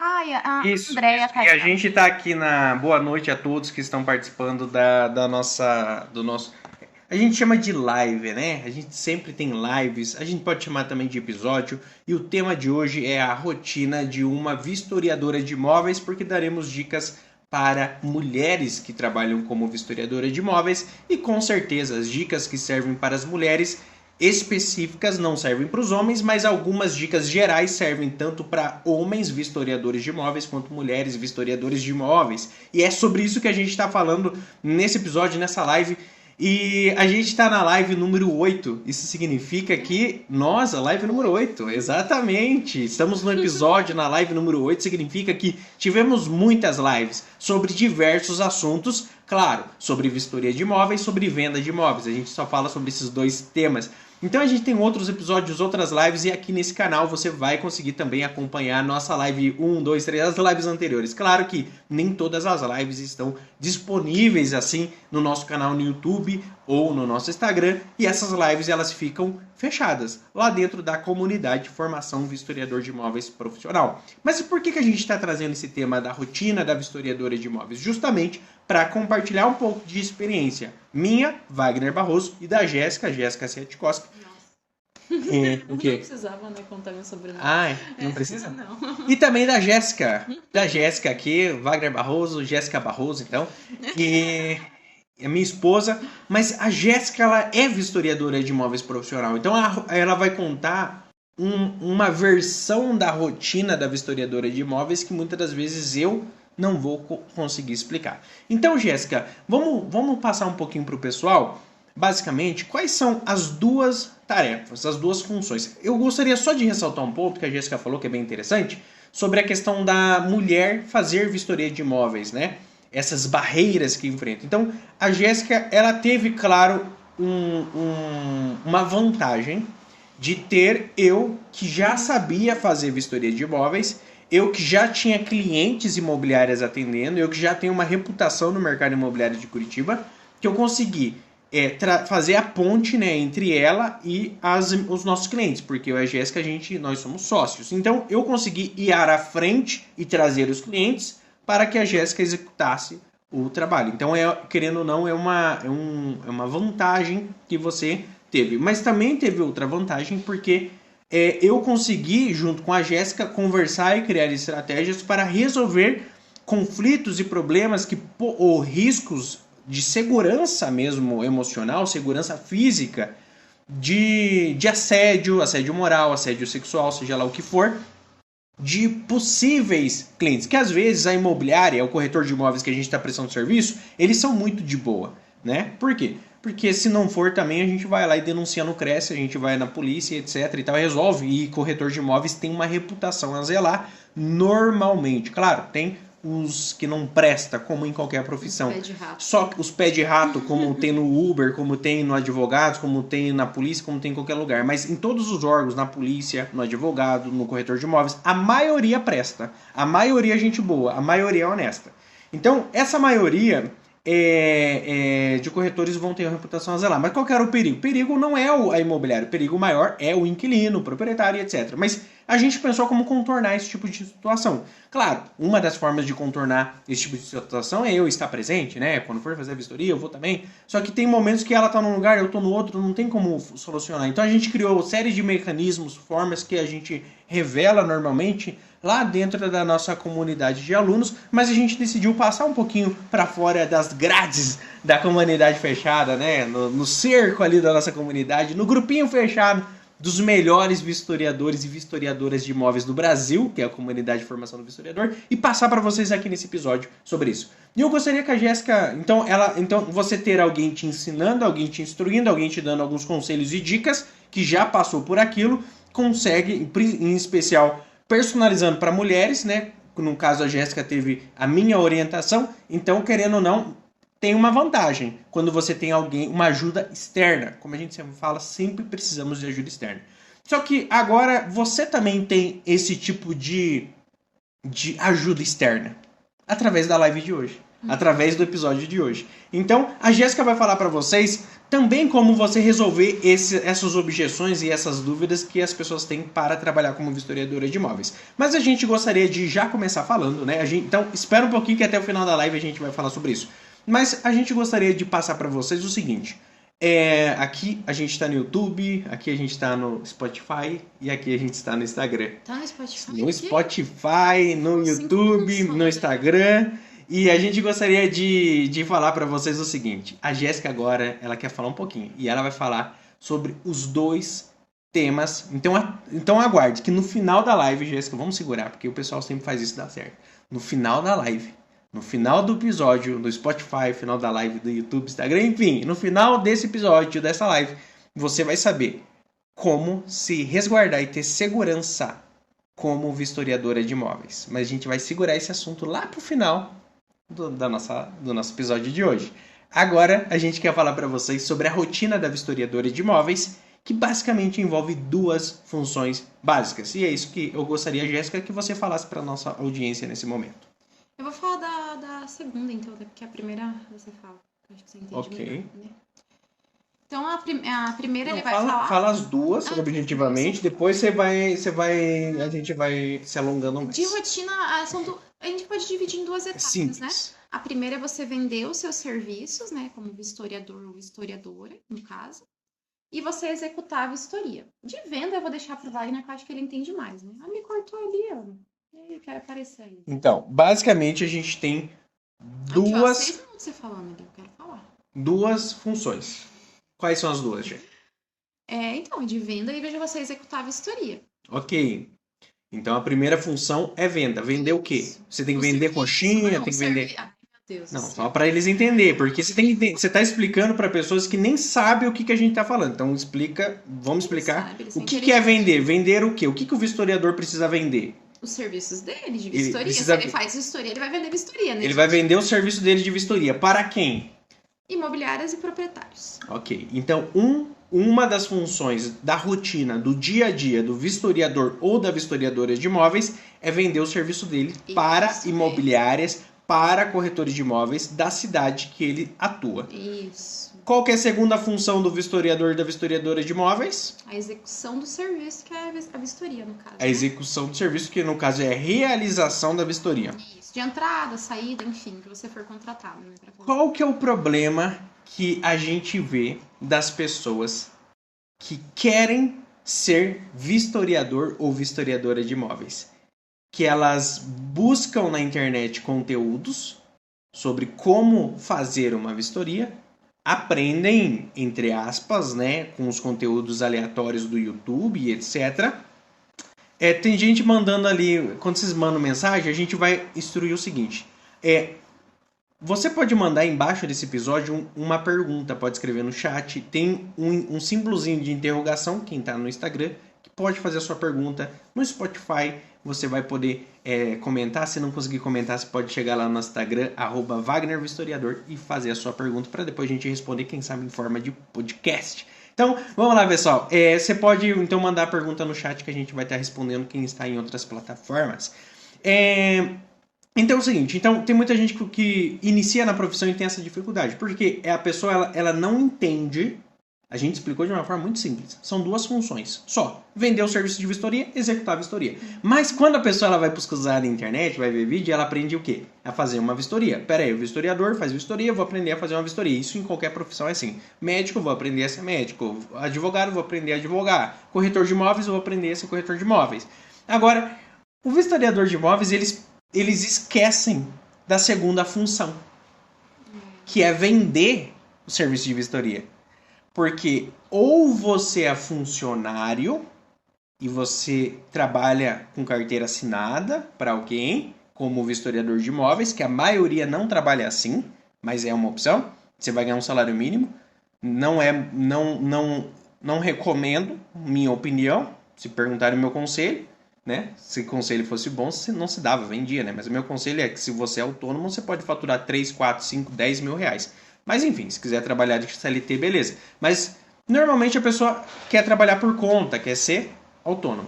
Ai, a Isso, Andréia isso. tá E a aí. gente está aqui na boa noite a todos que estão participando do nosso. A gente chama de live, né? A gente sempre tem lives, a gente pode chamar também de episódio. E o tema de hoje é a rotina de uma vistoriadora de imóveis, porque daremos dicas para mulheres que trabalham como vistoriadora de imóveis e com certeza as dicas que servem para as mulheres específicas não servem para os homens, mas algumas dicas gerais servem tanto para homens vistoriadores de imóveis quanto mulheres vistoriadores de imóveis. E é sobre isso que a gente está falando nesse episódio, nessa live. E a gente está na live número 8. Isso significa que nós, a live número 8, exatamente. Estamos no episódio na live número 8. Significa que tivemos muitas lives sobre diversos assuntos. Claro, sobre vistoria de imóveis, sobre venda de imóveis. A gente só fala sobre esses dois temas. Então a gente tem outros episódios, outras lives, e aqui nesse canal você vai conseguir também acompanhar a nossa live 1, 2, 3, as lives anteriores. Claro que nem todas as lives estão disponíveis assim no nosso canal no YouTube ou no nosso Instagram, e essas lives elas ficam fechadas lá dentro da comunidade de formação vistoriador de imóveis profissional. Mas e por que a gente está trazendo esse tema da rotina da vistoriadora de imóveis? Justamente para compartilhar um pouco de experiência minha, Wagner Barroso, e da Jéssica Sietkowski. O Não quê? precisava, né, contar meu sobrenome. Ai, não precisa? Não. E também da Jéssica aqui, Wagner Barroso, Jéssica Barroso, então, que é minha esposa, mas a Jéssica, ela é vistoriadora de imóveis profissional, então ela vai contar uma versão da rotina da vistoriadora de imóveis que muitas das vezes eu não vou conseguir explicar. Então, Jéssica, vamos passar um pouquinho para o pessoal, basicamente, quais são as duas tarefas, as duas funções. Eu gostaria só de ressaltar um ponto que a Jéssica falou, que é bem interessante, sobre a questão da mulher fazer vistoria de imóveis, né? Essas barreiras que enfrenta. Então, a Jéssica, ela teve, claro, uma vantagem de ter eu, que já sabia fazer vistoria de imóveis, eu que já tinha clientes imobiliárias atendendo, eu que já tenho uma reputação no mercado imobiliário de Curitiba, que eu consegui fazer a ponte, né, entre ela e os nossos clientes, porque eu e a Jéssica, nós somos sócios. Então, eu consegui ir à frente e trazer os clientes para que a Jéssica executasse o trabalho. Então, querendo ou não, é uma vantagem que você teve. Mas também teve outra vantagem, porque eu consegui, junto com a Jéssica, conversar e criar estratégias para resolver conflitos e problemas ou riscos de segurança mesmo emocional, segurança física, de assédio moral, assédio sexual, seja lá o que for, de possíveis clientes. Que às vezes a imobiliária, o corretor de imóveis que a gente está prestando serviço, eles são muito de boa, né? Por quê? Porque se não for também a gente vai lá e denuncia no Cresce, a gente vai na polícia, etc e tal, resolve. E corretor de imóveis tem uma reputação a zelar normalmente. Claro, tem os que não presta, como em qualquer profissão. Os pé de rato. Só os pé de rato, como tem no Uber, como tem no advogado, como tem na polícia, como tem em qualquer lugar. Mas em todos os órgãos, na polícia, no advogado, no corretor de imóveis, a maioria presta. A maioria é gente boa, a maioria é honesta. Então, essa maioria de corretores vão ter uma reputação a zelar. Mas qual que era o perigo? O perigo não é a imobiliária, o perigo maior é o inquilino, o proprietário, etc. Mas a gente pensou como contornar esse tipo de situação. Claro, uma das formas de contornar esse tipo de situação é eu estar presente, né? Quando for fazer a vistoria, eu vou também. Só que tem momentos que ela está num lugar, eu estou no outro, não tem como solucionar. Então a gente criou série de mecanismos, formas que a gente revela normalmente lá dentro da nossa comunidade de alunos, mas a gente decidiu passar um pouquinho para fora das grades da comunidade fechada, né? No cerco ali da nossa comunidade, no grupinho fechado dos melhores vistoriadores e vistoriadoras de imóveis do Brasil, que é a comunidade de formação do vistoriador, e passar para vocês aqui nesse episódio sobre isso. E eu gostaria que a Jéssica, então você ter alguém te ensinando, alguém te instruindo, alguém te dando alguns conselhos e dicas, que já passou por aquilo, consegue, em especial, personalizando para mulheres, né? No caso, a Jéssica teve a minha orientação, então, querendo ou não, tem uma vantagem quando você tem alguém, uma ajuda externa. Como a gente sempre fala, sempre precisamos de ajuda externa. Só que agora você também tem esse tipo de ajuda externa através da live de hoje. através do episódio de hoje. Então, a Jéssica vai falar para vocês também como você resolver essas objeções e essas dúvidas que as pessoas têm para trabalhar como vistoriadora de imóveis. Mas a gente gostaria de já começar falando, né? Então, espera um pouquinho que até o final da live a gente vai falar sobre isso. Mas a gente gostaria de passar para vocês o seguinte. Aqui a gente está no YouTube, aqui a gente está no Spotify e aqui a gente está no Instagram. Tá no Spotify? No Spotify, no YouTube, no Instagram. E a gente gostaria de falar para vocês o seguinte. A Jéssica agora, ela quer falar um pouquinho. E ela vai falar sobre os dois temas. Então aguarde que no final da live, Jéssica, vamos segurar, porque o pessoal sempre faz isso dar certo. No final da live, no final do episódio do Spotify, final da live do YouTube, Instagram, enfim, no final desse episódio, dessa live, você vai saber como se resguardar e ter segurança como vistoriadora de imóveis. Mas a gente vai segurar esse assunto lá pro final do nosso episódio de hoje. Agora a gente quer falar para vocês sobre a rotina da vistoriadora de imóveis, que basicamente envolve duas funções básicas. E é isso que eu gostaria, Jéssica, que você falasse para nossa audiência nesse momento. Eu vou falar da segunda, então, porque a primeira você fala. Acho que você entende melhor, né? Então, a primeira ele vai falar... Fala as duas, objetivamente, depois a gente vai se alongando mais. De rotina, a gente pode dividir em duas etapas, simples, né? A primeira é você vender os seus serviços, né? Como vistoriador ou vistoriadora, no caso. E você executar a vistoria. De venda, eu vou deixar pro Wagner, que eu acho que ele entende mais, né? Me cortou ali, ó. Ele quer aparecer aí. Então, basicamente, a gente tem duas... Aqui, ó, 6 minutos você falando ali, eu quero falar. Duas funções. Quais são as duas, gente? Então, de venda e veja você executar a vistoria. Ok. Então, a primeira função é venda. Vender o quê? Você tem que vender coxinha, tem que vender... Meu Deus. Não, só para eles entenderem, porque você está explicando para pessoas que nem sabem o que a gente está falando. Então, vamos explicar o que é vender. Vender o quê? O que o vistoriador precisa vender? Os serviços dele de vistoria. Se ele faz vistoria, ele vai vender vistoria, né? Ele vai vender o serviço dele de vistoria. Para quem? Imobiliárias e proprietários. Ok. Então, uma das funções da rotina, do dia a dia do vistoriador ou da vistoriadora de imóveis é vender o serviço dele para imobiliárias, para corretores de imóveis da cidade que ele atua. Isso. Qual que é a segunda função do vistoriador e da vistoriadora de imóveis? A execução do serviço, que é a vistoria, no caso. A execução do serviço, que no caso é a realização da vistoria. Isso. De entrada, saída, enfim, que você for contratado. Né, qual que é o problema que a gente vê das pessoas que querem ser vistoriador ou vistoriadora de imóveis? Que elas buscam na internet conteúdos sobre como fazer uma vistoria, aprendem, entre aspas, né, com os conteúdos aleatórios do YouTube e etc. Tem gente mandando ali, quando vocês mandam mensagem, a gente vai instruir o seguinte. Você pode mandar embaixo desse episódio uma pergunta, pode escrever no chat, tem um símbolozinho de interrogação, quem está no Instagram, que pode fazer a sua pergunta. No Spotify você vai poder comentar, se não conseguir comentar, você pode chegar lá no Instagram, @WagnerVistoriador, e fazer a sua pergunta para depois a gente responder, quem sabe em forma de podcast. Então, vamos lá, pessoal. Você pode então mandar a pergunta no chat que a gente vai estar respondendo quem está em outras plataformas. Então é o seguinte, tem muita gente que inicia na profissão e tem essa dificuldade, porque a pessoa ela não entende, a gente explicou de uma forma muito simples, são duas funções, só vender o serviço de vistoria, executar a vistoria. Mas quando a pessoa ela vai pesquisar na internet, vai ver vídeo, ela aprende o quê? A fazer uma vistoria. Pera aí, o vistoriador faz vistoria, eu vou aprender a fazer uma vistoria. Isso em qualquer profissão é assim. Médico, vou aprender a ser médico. Advogado, vou aprender a advogar. Corretor de imóveis, vou aprender a ser corretor de imóveis. Agora, o vistoriador de imóveis, eles esquecem da segunda função, que é vender o serviço de vistoria. Porque ou você é funcionário e você trabalha com carteira assinada para alguém, como vistoriador de imóveis, que a maioria não trabalha assim, mas é uma opção. Você vai ganhar um salário mínimo. Não recomendo, minha opinião. Se perguntarem o meu conselho, né? Se o conselho fosse bom, não se dava, vendia, né? Mas o meu conselho é que se você é autônomo, você pode faturar 3, 4, 5, 10 mil reais. Mas enfim, se quiser trabalhar de CLT, beleza. Mas normalmente a pessoa quer trabalhar por conta, quer ser autônomo.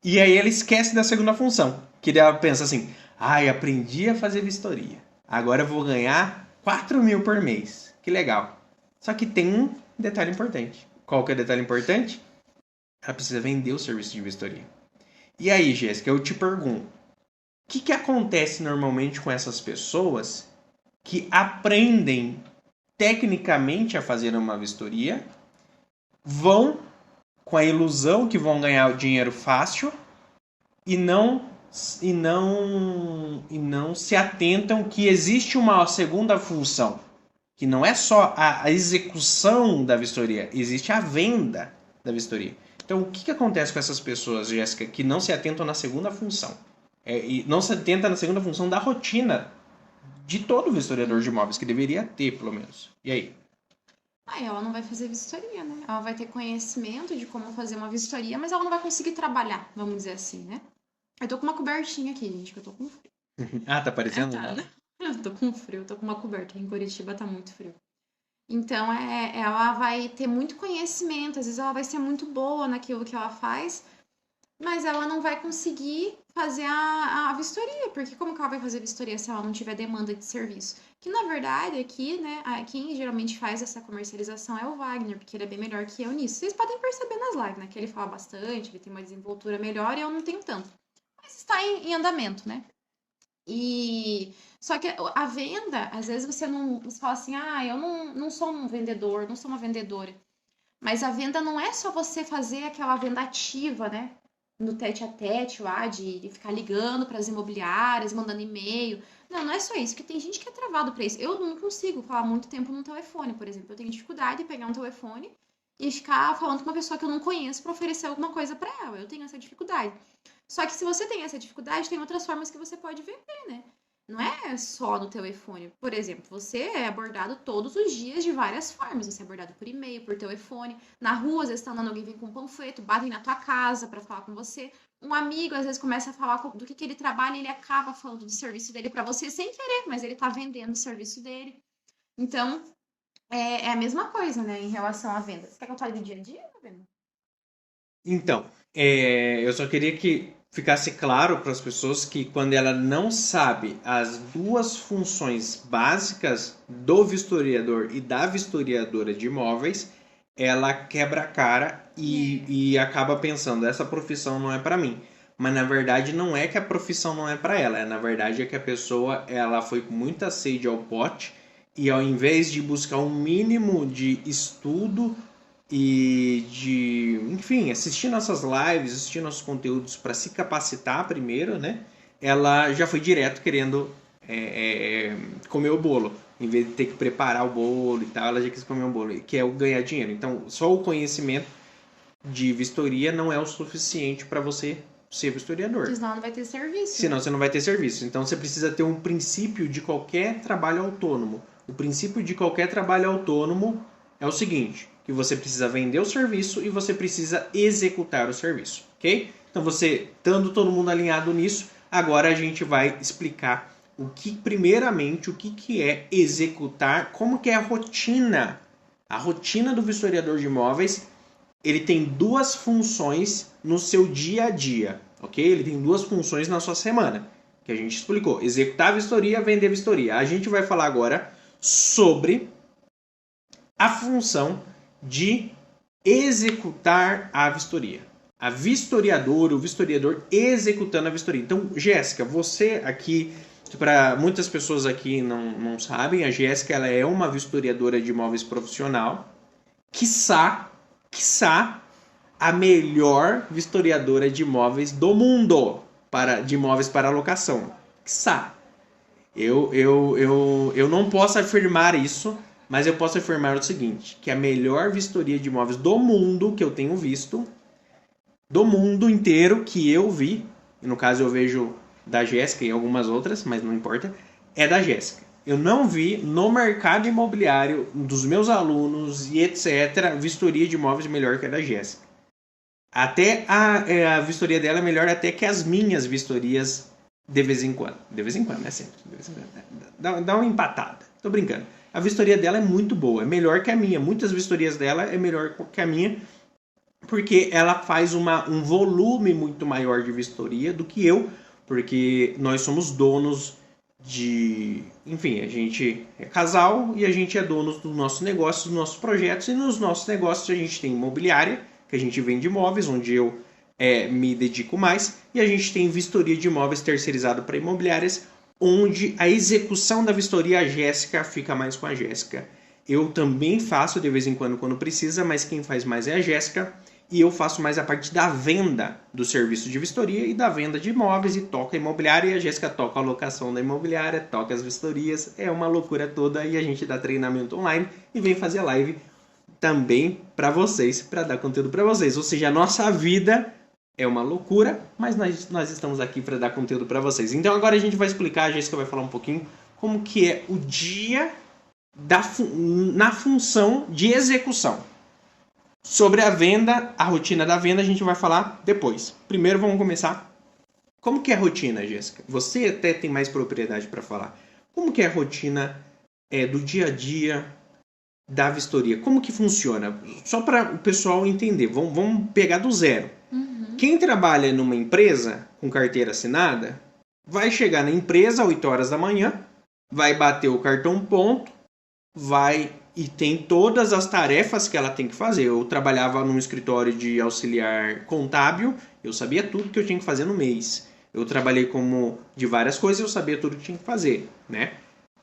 E aí ele esquece da segunda função, que ela pensa assim, aprendi a fazer vistoria. Agora eu vou ganhar 4 mil por mês. Que legal. Só que tem um detalhe importante. Qual que é o detalhe importante? Ela precisa vender o serviço de vistoria. E aí, Jéssica, eu te pergunto. O que acontece normalmente com essas pessoas que aprendem tecnicamente a fazer uma vistoria, vão com a ilusão que vão ganhar o dinheiro fácil e não se atentam que existe uma segunda função, que não é só a execução da vistoria, existe a venda da vistoria. Então, o que acontece com essas pessoas, Jéssica, que não se atentam na segunda função? E não se atenta na segunda função da rotina de todo vistoriador de imóveis, que deveria ter, pelo menos. E aí? Ela não vai fazer vistoria, né? Ela vai ter conhecimento de como fazer uma vistoria, mas ela não vai conseguir trabalhar, vamos dizer assim, né? Eu tô com uma cobertinha aqui, gente, que eu tô com frio. Tá aparecendo? Tá. Eu tô com frio, tô com uma coberta. Em Curitiba tá muito frio. Então, ela vai ter muito conhecimento, às vezes ela vai ser muito boa naquilo que ela faz, mas ela não vai conseguir fazer a vistoria, porque como que ela vai fazer vistoria se ela não tiver demanda de serviço? Que na verdade aqui, né, quem geralmente faz essa comercialização é o Wagner, porque ele é bem melhor que eu nisso. Vocês podem perceber nas lives, né, que ele fala bastante, ele tem uma desenvoltura melhor e eu não tenho tanto. Mas está em andamento, né? E só que a venda, às vezes você fala assim, eu não sou um vendedor, não sou uma vendedora. Mas a venda não é só você fazer aquela venda ativa, né? No tete a tete lá, de ficar ligando para as imobiliárias, mandando e-mail. Não é só isso, que tem gente que é travado para isso. Eu não consigo falar muito tempo no telefone, por exemplo. Eu tenho dificuldade de pegar um telefone e ficar falando com uma pessoa que eu não conheço para oferecer alguma coisa para ela. Eu tenho essa dificuldade. Só que se você tem essa dificuldade, tem outras formas que você pode vender, né? Não é só no telefone. Por exemplo, você é abordado todos os dias de várias formas. Você é abordado por e-mail, por telefone. Na rua, às vezes está andando, alguém vem com um panfleto, batem na tua casa para falar com você. Um amigo, às vezes, começa a falar do que ele trabalha e ele acaba falando do serviço dele para você sem querer, mas ele está vendendo o serviço dele. Então, é a mesma coisa, né, em relação à venda. Você quer que eu fale do dia a dia, Fabiana? Então, eu só queria que ficasse claro para as pessoas que quando ela não sabe as duas funções básicas do vistoriador e da vistoriadora de imóveis, ela quebra a cara e acaba pensando, essa profissão não é para mim. Mas na verdade não é que a profissão não é para ela, na verdade é que a pessoa ela foi com muita sede ao pote e ao invés de buscar um mínimo de estudo e de, enfim, assistir nossas lives, assistir nossos conteúdos para se capacitar primeiro, né? Ela já foi direto querendo comer o bolo. Em vez de ter que preparar o bolo e tal, ela já quis comer o bolo, que é o ganhar dinheiro. Então, só o conhecimento de vistoria não é o suficiente para você ser vistoriador. Porque senão não vai ter serviço. Senão você não vai ter serviço. Então, você precisa ter um princípio de qualquer trabalho autônomo. O princípio de qualquer trabalho autônomo é o seguinte, que você precisa vender o serviço e você precisa executar o serviço, ok? Então, você, estando todo mundo alinhado nisso, agora a gente vai explicar primeiramente, o que é executar, como que é a rotina. A rotina do vistoriador de imóveis, ele tem duas funções no seu dia a dia, ok? Ele tem duas funções na sua semana, que a gente explicou. Executar a vistoria, vender a vistoria. A gente vai falar agora sobre a função de executar a vistoria. A vistoriadora, o vistoriador executando a vistoria. Então, Jéssica, você aqui, para muitas pessoas aqui não sabem, a Jéssica ela é uma vistoriadora de imóveis profissional, quiçá a melhor vistoriadora de imóveis do mundo, de imóveis para locação. Quiçá. Eu não posso afirmar isso, mas eu posso afirmar o seguinte, que a melhor vistoria de imóveis do mundo que eu tenho visto, do mundo inteiro que eu vi, e no caso eu vejo da Jéssica e algumas outras, mas não importa, é da Jéssica. Eu não vi no mercado imobiliário dos meus alunos e etc, vistoria de imóveis melhor que a da Jéssica. Até a vistoria dela é melhor até que as minhas vistorias de vez em quando. De vez em quando, né? Sempre. De vez em quando. Dá uma empatada. Tô brincando. A vistoria dela é muito boa, é melhor que a minha. Muitas vistorias dela é melhor que a minha, porque ela faz um volume muito maior de vistoria do que eu, porque nós somos donos Enfim, a gente é casal e a gente é dono do nosso negócio, dos nossos projetos. E nos nossos negócios a gente tem imobiliária, que a gente vende imóveis, onde eu me dedico mais. E a gente tem vistoria de imóveis terceirizado para imobiliárias, onde a execução da vistoria, a Jéssica fica mais com a Jéssica. Eu também faço de vez em quando precisa, mas quem faz mais é a Jéssica. E eu faço mais a parte da venda do serviço de vistoria e da venda de imóveis e toca a imobiliária. E a Jéssica toca a locação da imobiliária, toca as vistorias. É uma loucura toda e a gente dá treinamento online e vem fazer live também para vocês, para dar conteúdo para vocês. Ou seja, a nossa vida é uma loucura, mas nós estamos aqui para dar conteúdo para vocês. Então agora a gente vai explicar, a Jéssica vai falar um pouquinho como que é o dia na função de execução. Sobre a venda, a rotina da venda, a gente vai falar depois. Primeiro vamos começar. Como que é a rotina, Jéssica? Você até tem mais propriedade para falar. Como que é a rotina do dia a dia da vistoria? Como que funciona? Só para o pessoal entender. Vamos pegar do zero. Uhum. Quem trabalha numa empresa com carteira assinada vai chegar na empresa às 8 horas da manhã, vai bater o cartão ponto, vai e tem todas as tarefas que ela tem que fazer. Eu trabalhava num escritório de auxiliar contábil, eu sabia tudo que eu tinha que fazer no mês. Eu trabalhei como de várias coisas, eu sabia tudo que tinha que fazer, né?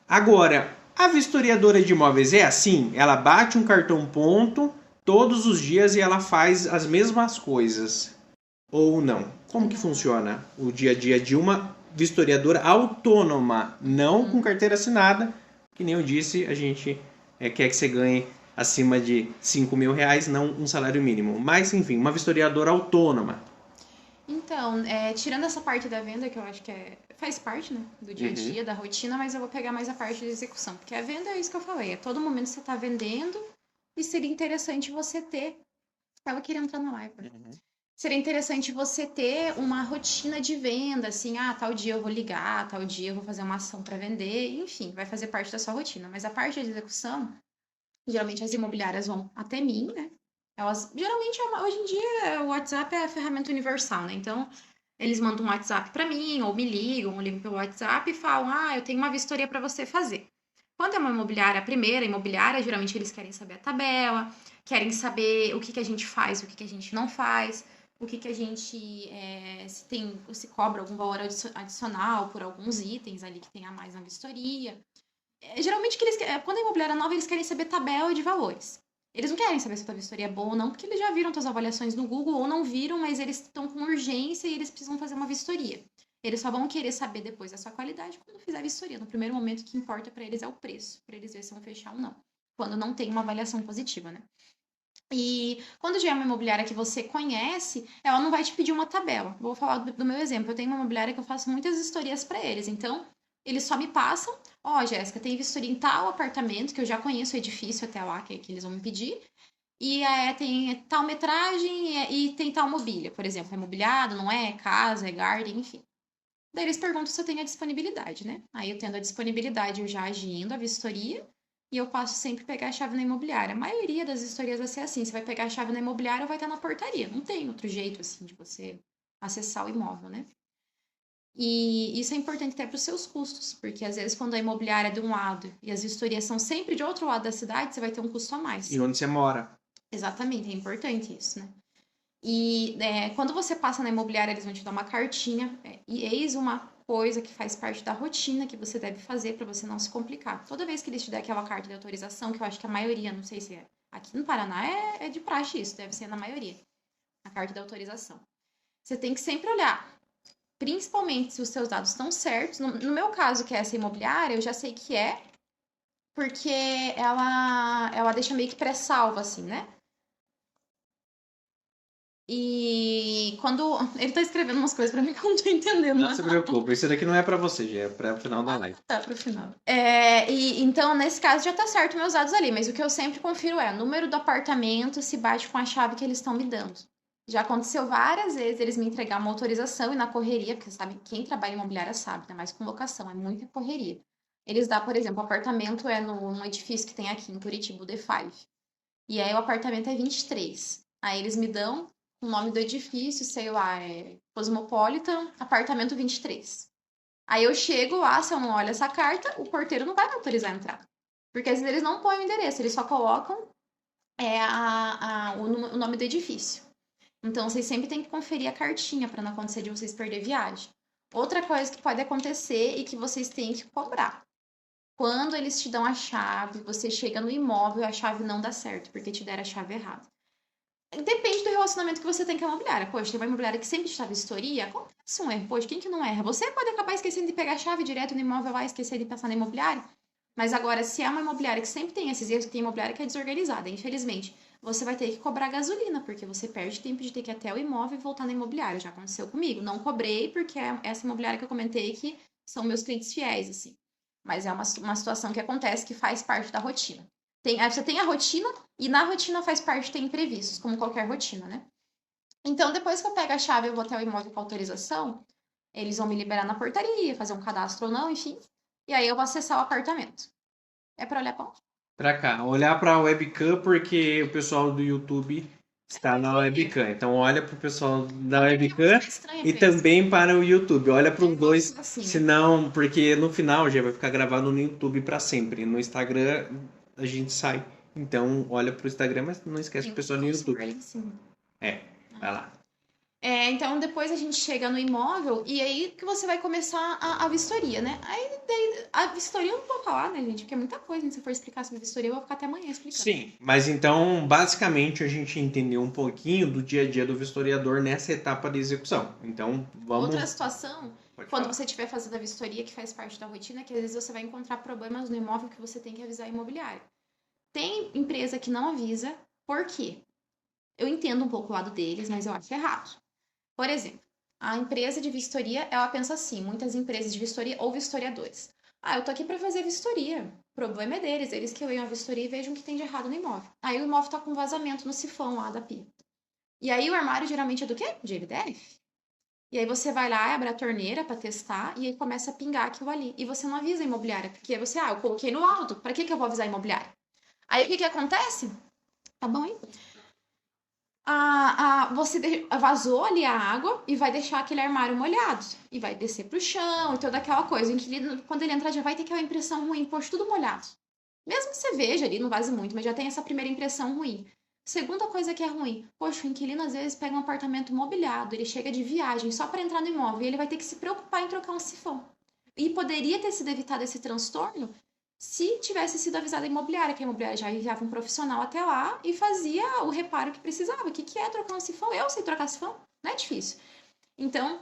Agora, a vistoriadora de imóveis é assim? Ela bate um cartão ponto todos os dias e ela faz as mesmas coisas? Ou não? Como que funciona o dia a dia de uma vistoriadora autônoma, não com carteira assinada? Que nem eu disse, a gente quer que você ganhe acima de 5 mil reais, não um salário mínimo. Mas, enfim, uma vistoriadora autônoma. Então, tirando essa parte da venda, que eu acho que faz parte, né, do dia a dia, da rotina, mas eu vou pegar mais a parte de execução. Porque a venda é isso que eu falei, a todo momento você está vendendo e seria interessante você ter... Ela queria entrar na live. Seria interessante você ter uma rotina de venda, assim, tal dia eu vou ligar, tal dia eu vou fazer uma ação para vender, enfim, vai fazer parte da sua rotina. Mas a parte de execução, geralmente as imobiliárias vão até mim, né? Elas, geralmente, hoje em dia, o WhatsApp é a ferramenta universal, né? Então, eles mandam um WhatsApp para mim, ou me ligam, ou ligam pelo WhatsApp e falam, eu tenho uma vistoria para você fazer. Quando é uma imobiliária, a primeira imobiliária, geralmente eles querem saber a tabela, querem saber o que a gente faz, o que a gente não faz, o que a gente, se cobra algum valor adicional por alguns itens ali que tem a mais na vistoria. Geralmente, quando é imobiliária nova, eles querem saber tabela de valores. Eles não querem saber se a tua vistoria é boa ou não, porque eles já viram tuas avaliações no Google ou não viram, mas eles estão com urgência e eles precisam fazer uma vistoria. Eles só vão querer saber depois da sua qualidade quando fizer a vistoria. No primeiro momento, o que importa para eles é o preço, para eles verem se vão fechar ou não. Quando não tem uma avaliação positiva, né? E quando já é uma imobiliária que você conhece, ela não vai te pedir uma tabela. Vou falar do meu exemplo. Eu tenho uma imobiliária que eu faço muitas vistorias para eles. Então, eles só me passam, Jéssica, tem vistoria em tal apartamento, que eu já conheço o edifício até lá, que eles vão me pedir. E tem tal metragem e tem tal mobília, por exemplo, é mobiliado, não é? Casa, é garden, enfim. Daí eles perguntam se eu tenho a disponibilidade, né? Aí eu tendo a disponibilidade, eu já agindo a vistoria, e eu passo sempre pegar a chave na imobiliária. A maioria das vistorias vai ser assim, você vai pegar a chave na imobiliária ou vai estar na portaria. Não tem outro jeito, assim, de você acessar o imóvel, né? E isso é importante até para os seus custos, porque às vezes quando a imobiliária é de um lado e as vistorias são sempre de outro lado da cidade, você vai ter um custo a mais. E onde você mora? Exatamente, é importante isso, né? E quando você passa na imobiliária, eles vão te dar uma cartinha, e eis uma coisa que faz parte da rotina que você deve fazer para você não se complicar. Toda vez que eles te der aquela carta de autorização, que eu acho que a maioria, não sei se é aqui no Paraná, é de praxe isso, deve ser na maioria, a carta de autorização. Você tem que sempre olhar, principalmente se os seus dados estão certos. No meu caso, que é essa imobiliária, eu já sei que porque ela deixa meio que pré-salvo, assim, né? E quando... Ele tá escrevendo umas coisas pra mim que eu não tô entendendo. Não se preocupe, isso daqui não é pra você, já é pra o final da live. Tá, pro final. Então, nesse caso, já tá certo meus dados ali, mas o que eu sempre confiro é o número do apartamento se bate com a chave que eles estão me dando. Já aconteceu várias vezes eles me entregar uma autorização e na correria, porque sabe, quem trabalha em imobiliária sabe, né? Mais com locação, é muita correria. Eles dão, por exemplo, o apartamento é num edifício que tem aqui em Curitiba, o D5. E aí o apartamento é 23. Aí eles me dão o nome do edifício, sei lá, Cosmopolitan, apartamento 23. Aí eu chego lá, se eu não olho essa carta, o porteiro não vai me autorizar a entrar. Porque às vezes eles não põem o endereço, eles só colocam o nome do edifício. Então vocês sempre têm que conferir a cartinha para não acontecer de vocês perder viagem. Outra coisa que pode acontecer e que vocês têm que cobrar. Quando eles te dão a chave, você chega no imóvel e a chave não dá certo, porque te deram a chave errada. Depende do relacionamento que você tem com a imobiliária. Poxa, tem uma imobiliária que sempre está vistoria, acontece um erro. Poxa, quem que não erra? Você pode acabar esquecendo de pegar a chave direto no imóvel lá, esquecer de passar na imobiliária. Mas agora, se é uma imobiliária que sempre tem esses erros, tem imobiliária que é desorganizada, infelizmente, você vai ter que cobrar gasolina, porque você perde tempo de ter que ir até o imóvel e voltar na imobiliária. Já aconteceu comigo. Não cobrei, porque é essa imobiliária que eu comentei que são meus clientes fiéis, assim. Mas é uma situação que acontece que faz parte da rotina. Você tem a rotina e na rotina faz parte ter imprevistos, como qualquer rotina, né? Então, depois que eu pego a chave, eu vou até o imóvel com autorização, eles vão me liberar na portaria, fazer um cadastro ou não, enfim. E aí eu vou acessar o apartamento. É pra olhar pra onde? Pra cá, olhar pra webcam porque o pessoal do YouTube está na webcam. Então olha pro pessoal da webcam Estranha e pra eles. também para o YouTube. Olha para os dois, Assim. senão, porque no final já vai ficar gravado no YouTube pra sempre. No Instagram a gente sai. Então olha pro Instagram, mas não esquece o pessoal no YouTube. É, vai lá. Então depois a gente chega no imóvel e aí que você vai começar a vistoria, né? Aí a vistoria eu não vou falar, né, gente? Porque é muita coisa, né? Se eu for explicar sobre vistoria, eu vou ficar até amanhã explicando. Sim, mas então basicamente a gente entendeu um pouquinho do dia a dia do vistoriador nessa etapa de execução. Então vamos. Outra situação, Pode quando falar. você estiver fazendo a vistoria, que faz parte da rotina, é que às vezes você vai encontrar problemas no imóvel que você tem que avisar a imobiliária. Tem empresa que não avisa, por quê? Eu entendo um pouco o lado deles, mas eu acho errado. Por exemplo, a empresa de vistoria, ela pensa assim, muitas empresas de vistoria ou vistoriadores. Ah, eu tô aqui para fazer vistoria. O problema é deles, eles que leiam a vistoria e vejam o que tem de errado no imóvel. Aí o imóvel tá com vazamento no sifão lá da pia. E aí o armário geralmente é do quê? De MDF. E aí você vai lá, abre a torneira para testar e aí começa a pingar aquilo ali. E você não avisa a imobiliária, porque você, eu coloquei no alto, para que eu vou avisar a imobiliária? Aí o que acontece? Tá bom, hein? Você vazou ali a água e vai deixar aquele armário molhado. E vai descer pro chão e toda aquela coisa. O inquilino, quando ele entrar, já vai ter aquela impressão ruim, poxa, tudo molhado. Mesmo que você veja ali, não vaze muito, mas já tem essa primeira impressão ruim. Segunda coisa que é ruim, poxa, o inquilino às vezes pega um apartamento mobiliado, ele chega de viagem só para entrar no imóvel e ele vai ter que se preocupar em trocar um sifão. E poderia ter sido evitado esse transtorno se tivesse sido avisada a imobiliária, que a imobiliária já enviava um profissional até lá e fazia o reparo que precisava. O que é trocar um sifão? Eu sei trocar sifão, não é difícil. Então,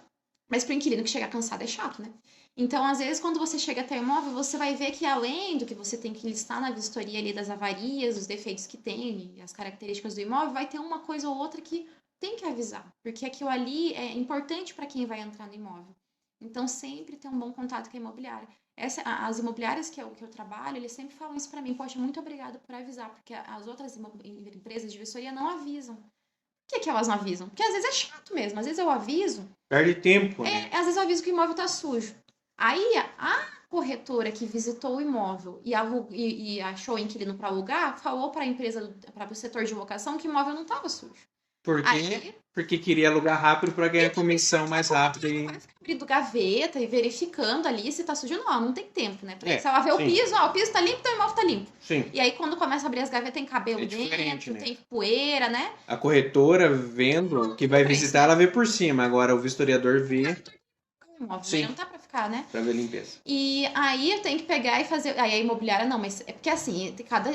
mas para o inquilino que chega cansado é chato, né? Então, às vezes, quando você chega até o imóvel, você vai ver que além do que você tem que listar na vistoria ali das avarias, dos defeitos que tem, as características do imóvel, vai ter uma coisa ou outra que tem que avisar, porque aquilo ali é importante para quem vai entrar no imóvel. Então, sempre ter um bom contato com a imobiliária. As imobiliárias que eu trabalho, eles sempre falam isso para mim. Poxa, muito obrigado por avisar, porque as outras empresas de vistoria não avisam. Por que elas não avisam? Porque às vezes é chato mesmo. Às vezes eu aviso. Perde tempo, né? Às vezes eu aviso que o imóvel tá sujo. Aí a corretora que visitou o imóvel e achou o inquilino para alugar, falou para a empresa, para o setor de locação, que o imóvel não estava sujo. Por quê? Porque queria alugar rápido para ganhar comissão mais rápido. E... Vai ficar abrindo gaveta e verificando ali se tá sujo ou não. Não tem tempo, né? Pra É, se ela vê o sim. piso, o piso tá limpo, então o imóvel tá limpo. Sim. E aí, quando começa a abrir as gavetas, tem cabelo É diferente, dentro, né? tem poeira, né? A corretora vendo que vai visitar, ela vê por cima. Agora o vistoriador vê O imóvel Sim. não tá pra ficar, né? para ver a limpeza. E aí eu tenho que pegar e fazer. Aí a imobiliária não, mas é porque assim,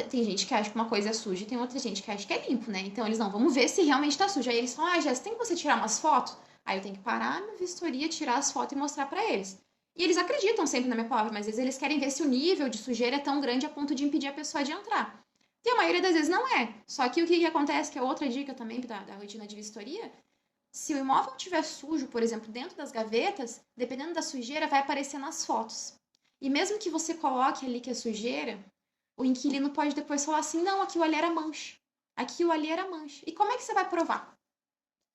tem gente que acha que uma coisa é suja e tem outra gente que acha que é limpo, né? Então eles não, vamos ver se realmente tá sujo. Aí eles falam, Jéssica, tem que você tirar umas fotos? Aí eu tenho que parar a minha vistoria, tirar as fotos e mostrar pra eles. E eles acreditam sempre na minha palavra, mas às vezes eles querem ver se o nível de sujeira é tão grande a ponto de impedir a pessoa de entrar. E a maioria das vezes não é. Só que o que acontece, que é outra dica também da rotina de vistoria, se o imóvel estiver sujo, por exemplo, dentro das gavetas, dependendo da sujeira, vai aparecer nas fotos. E mesmo que você coloque ali que é sujeira, o inquilino pode depois falar assim, não, aquilo ali era mancha. Aquilo ali era mancha. E como é que você vai provar?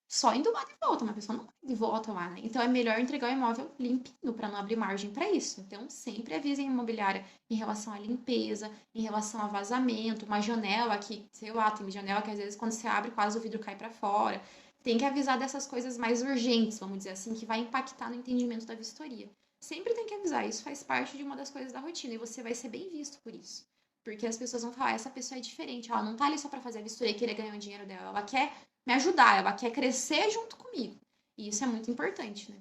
Só indo lá de volta, uma pessoa não vai de volta lá, né? Então é melhor entregar o imóvel limpinho para não abrir margem para isso. Então sempre avisem a imobiliária em relação à limpeza, em relação a vazamento, uma janela que, sei lá, tem janela que às vezes quando você abre quase o vidro cai para fora. Tem que avisar dessas coisas mais urgentes, vamos dizer assim, que vai impactar no entendimento da vistoria. Sempre tem que avisar, isso faz parte de uma das coisas da rotina e você vai ser bem visto por isso. Porque as pessoas vão falar, essa pessoa é diferente, ela não tá ali só pra fazer a vistoria e querer ganhar o dinheiro dela, ela quer me ajudar, ela quer crescer junto comigo. E isso é muito importante, né?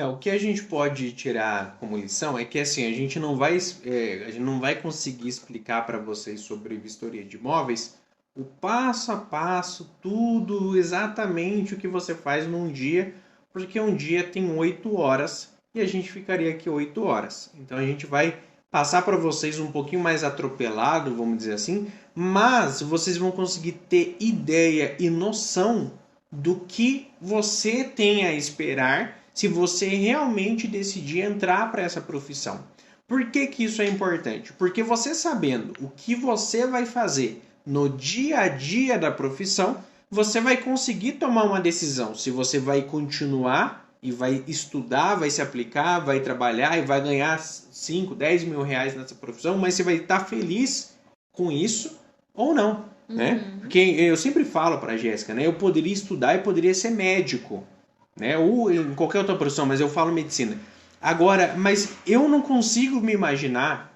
O que a gente pode tirar como lição é que assim, a gente não vai conseguir explicar para vocês sobre vistoria de imóveis o passo a passo, tudo exatamente o que você faz num dia, porque um dia tem 8 horas e a gente ficaria aqui 8 horas. Então a gente vai passar para vocês um pouquinho mais atropelado, vamos dizer assim, mas vocês vão conseguir ter ideia e noção do que você tem a esperar se você realmente decidir entrar para essa profissão. Por que que isso é importante? Porque você sabendo o que você vai fazer no dia a dia da profissão, você vai conseguir tomar uma decisão se você vai continuar e vai estudar, vai se aplicar, vai trabalhar e vai ganhar 5, 10 mil reais nessa profissão, mas você vai estar feliz com isso ou não, né? Porque eu sempre falo para a Jéssica, né? Eu poderia estudar e poderia ser médico, né? Ou em qualquer outra profissão, mas eu falo medicina. Agora, mas eu não consigo me imaginar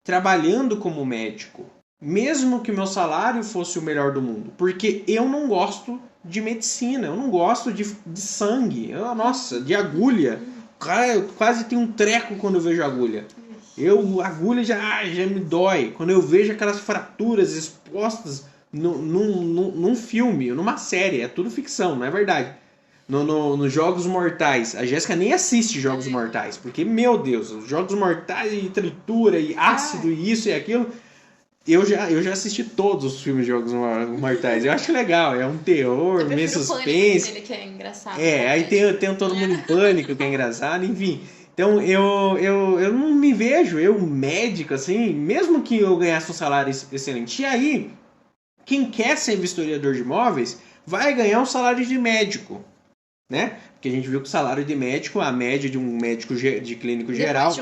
trabalhando como médico, mesmo que meu salário fosse o melhor do mundo, porque eu não gosto de medicina, eu não gosto de sangue, nossa, de agulha. Cara, eu quase tenho um treco quando eu vejo agulha. A agulha já me dói. Quando eu vejo aquelas fraturas expostas num filme, numa série, é tudo ficção, não é verdade. Nos Jogos Mortais. A Jéssica nem assiste Jogos Mortais, porque, meu Deus, os Jogos Mortais e tritura e ácido e isso e aquilo. Eu já assisti todos os filmes de Jogos Mortais. Eu acho legal, é um terror, meio suspense. Dele, que é engraçado. Aí tem Todo Mundo em Pânico, que é engraçado, enfim. Então eu não me vejo, eu médico, assim, mesmo que eu ganhasse um salário excelente. E aí, quem quer ser vistoriador de imóveis vai ganhar um salário de médico, né? Porque a gente viu que o salário de médico, a média de um médico de clínico geral,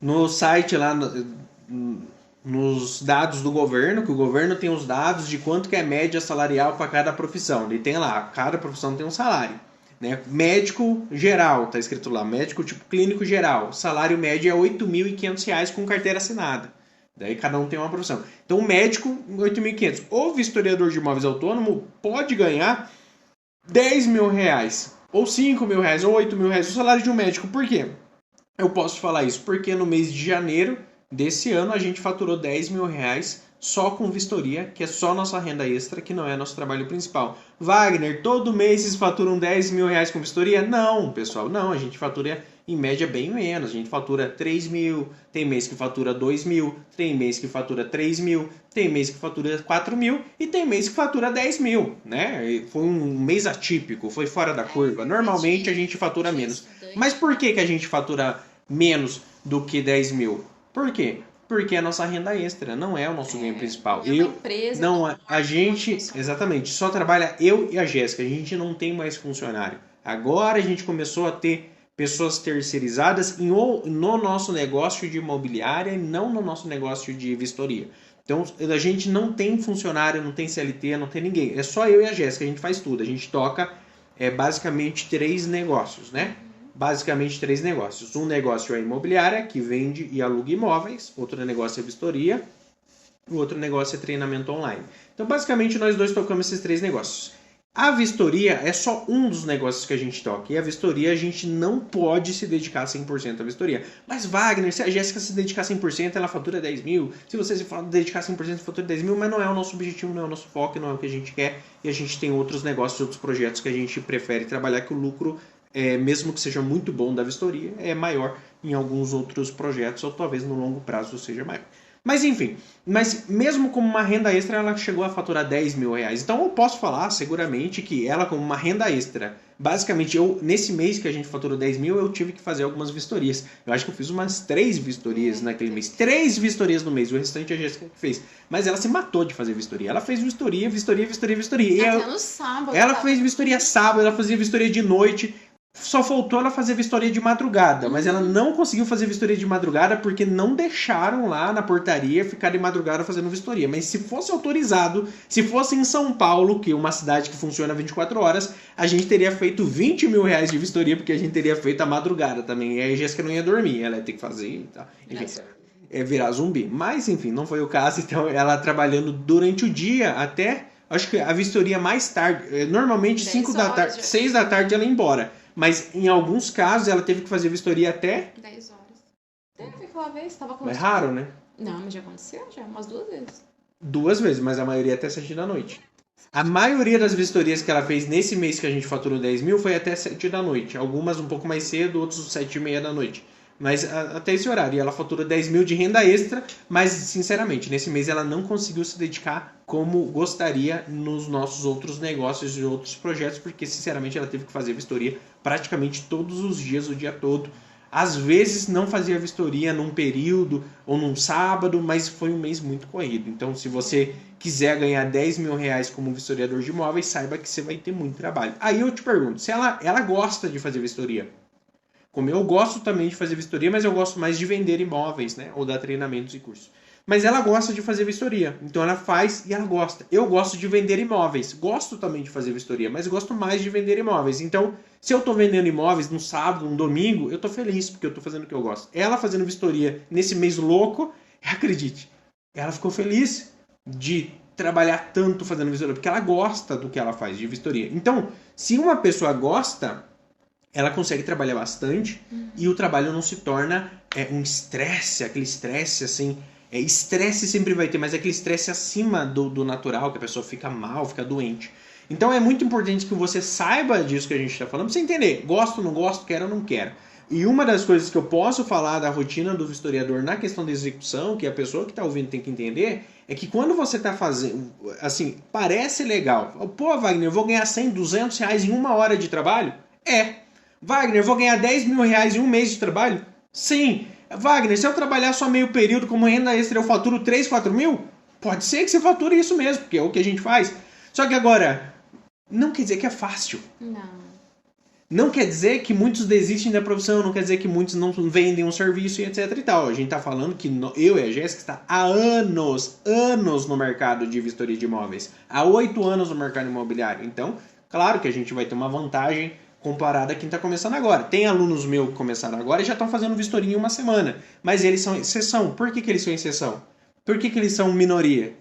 no site lá, nos dados do governo, que o governo tem os dados de quanto que é a média salarial para cada profissão. Ele tem lá, cada profissão tem um salário. Né? Médico geral, tá escrito lá, médico tipo clínico geral, salário médio é R$ 8.500 com carteira assinada. Daí cada um tem uma profissão. Então o médico, 8.500. O vistoriador de imóveis autônomo pode ganhar R$ 10 mil, ou R$ 5 mil, ou R$ 8 mil, o salário de um médico. Por quê? Eu posso falar isso porque no mês de janeiro desse ano a gente faturou R$ 10 mil só com vistoria, que é só nossa renda extra, que não é nosso trabalho principal. Wagner, todo mês vocês faturam R$ 10 mil com vistoria? Não, pessoal, não. A gente fatura em média bem menos. A gente fatura 3 mil, tem mês que fatura 2 mil, tem mês que fatura 3 mil, tem mês que fatura 4 mil e tem mês que fatura 10 mil, né? Foi um mês atípico, foi fora da curva. Normalmente a gente fatura menos. Mas por que a gente fatura menos do que 10 mil? Por quê? Porque é a nossa renda extra, não é o nosso ganho principal. A gente, exatamente, só trabalha eu e a Jéssica, a gente não tem mais funcionário. Agora a gente começou a ter pessoas terceirizadas no nosso negócio de imobiliária e não no nosso negócio de vistoria. Então a gente não tem funcionário, não tem CLT, não tem ninguém. É só eu e a Jéssica, a gente faz tudo. A gente toca basicamente 3 negócios, né? Basicamente 3 negócios. Um negócio é a imobiliária, que vende e aluga imóveis. Outro negócio é vistoria. O outro negócio é treinamento online. Então, basicamente, nós dois tocamos esses 3 negócios. A vistoria é só um dos negócios que a gente toca. E a vistoria, a gente não pode se dedicar 100% à vistoria. Mas, Wagner, se a Jéssica se dedicar 100%, ela fatura 10 mil. Se você se dedicar 100%, ela fatura 10 mil. Mas não é o nosso objetivo, não é o nosso foco, não é o que a gente quer. E a gente tem outros negócios, outros projetos que a gente prefere trabalhar, que o lucro, mesmo que seja muito bom da vistoria, é maior em alguns outros projetos, ou talvez no longo prazo seja maior. Mas enfim, mesmo como uma renda extra, ela chegou a faturar 10 mil reais. Então eu posso falar seguramente que ela, como uma renda extra, basicamente, nesse mês que a gente faturou 10 mil, eu tive que fazer algumas vistorias. Eu acho que eu fiz umas 3 vistorias naquele mês. 3 vistorias no mês, o restante a Jéssica que fez. Mas ela se matou de fazer vistoria. Ela fez vistoria. Até no sábado. Ela fez vistoria sábado, ela fazia vistoria de noite. Só faltou ela fazer vistoria de madrugada, mas ela não conseguiu fazer vistoria de madrugada porque não deixaram lá na portaria ficar de madrugada fazendo vistoria. Mas se fosse autorizado, se fosse em São Paulo, que é uma cidade que funciona 24 horas, a gente teria feito 20 mil reais de vistoria, porque a gente teria feito a madrugada também. E aí a Jéssica não ia dormir, ela ia ter que fazer e tal. Enfim, é virar zumbi. Mas enfim, não foi o caso, então ela trabalhando durante o dia até, acho que a vistoria mais tarde, normalmente 5 da tarde, 6 da tarde ela ia embora. Mas em alguns casos ela teve que fazer vistoria até 10 horas. Teve aquela vez, tava com. É raro, né? Não, mas já aconteceu, já, umas 2 vezes. 2 vezes, mas a maioria até 7 da noite. A maioria das vistorias que ela fez nesse mês que a gente faturou 10 mil foi até 7 da noite. Algumas um pouco mais cedo, outros 7 e meia da noite. Mas até esse horário. E ela fatura 10 mil de renda extra, mas sinceramente, nesse mês ela não conseguiu se dedicar como gostaria nos nossos outros negócios e outros projetos, porque sinceramente ela teve que fazer vistoria praticamente todos os dias, o dia todo. Às vezes não fazia vistoria num período ou num sábado, mas foi um mês muito corrido. Então, se você quiser ganhar 10 mil reais como vistoriador de imóveis, saiba que você vai ter muito trabalho. Aí eu te pergunto, se ela gosta de fazer vistoria? Como eu gosto também de fazer vistoria, mas eu gosto mais de vender imóveis, né? Ou dar treinamentos e cursos. Mas ela gosta de fazer vistoria. Então ela faz e ela gosta. Eu gosto de vender imóveis. Gosto também de fazer vistoria, mas gosto mais de vender imóveis. Então, se eu tô vendendo imóveis no sábado, no domingo, eu tô feliz, porque eu tô fazendo o que eu gosto. Ela fazendo vistoria nesse mês louco, acredite, ela ficou feliz de trabalhar tanto fazendo vistoria, porque ela gosta do que ela faz de vistoria. Então, se uma pessoa gosta, ela consegue trabalhar bastante e o trabalho não se torna um estresse, aquele estresse assim. Estresse sempre vai ter, mas é aquele estresse acima do natural, que a pessoa fica mal, fica doente. Então é muito importante que você saiba disso que a gente está falando, pra você entender, gosto, não gosto, quero ou não quero. E uma das coisas que eu posso falar da rotina do vistoriador na questão da execução, que a pessoa que está ouvindo tem que entender, é que quando você está fazendo, assim, parece legal. Pô, Wagner, eu vou ganhar 100, 200 reais em 1 hora de trabalho? Wagner, eu vou ganhar 10 mil reais em 1 mês de trabalho? Sim. Wagner, se eu trabalhar só meio período como renda extra, eu faturo 3, 4 mil? Pode ser que você fature isso mesmo, porque é o que a gente faz. Só que agora, não quer dizer que é fácil. Não quer dizer que muitos desistem da profissão, não quer dizer que muitos não vendem um serviço e etc e tal. A gente está falando que eu e a Jéssica está há anos no mercado de vistoria de imóveis. Há 8 anos no mercado imobiliário. Então, claro que a gente vai ter uma vantagem comparada a quem está começando agora. Tem alunos meus que começaram agora e já estão fazendo vistoria em 1 semana. Mas eles são exceção. Por que eles são exceção? Por que eles são minoria?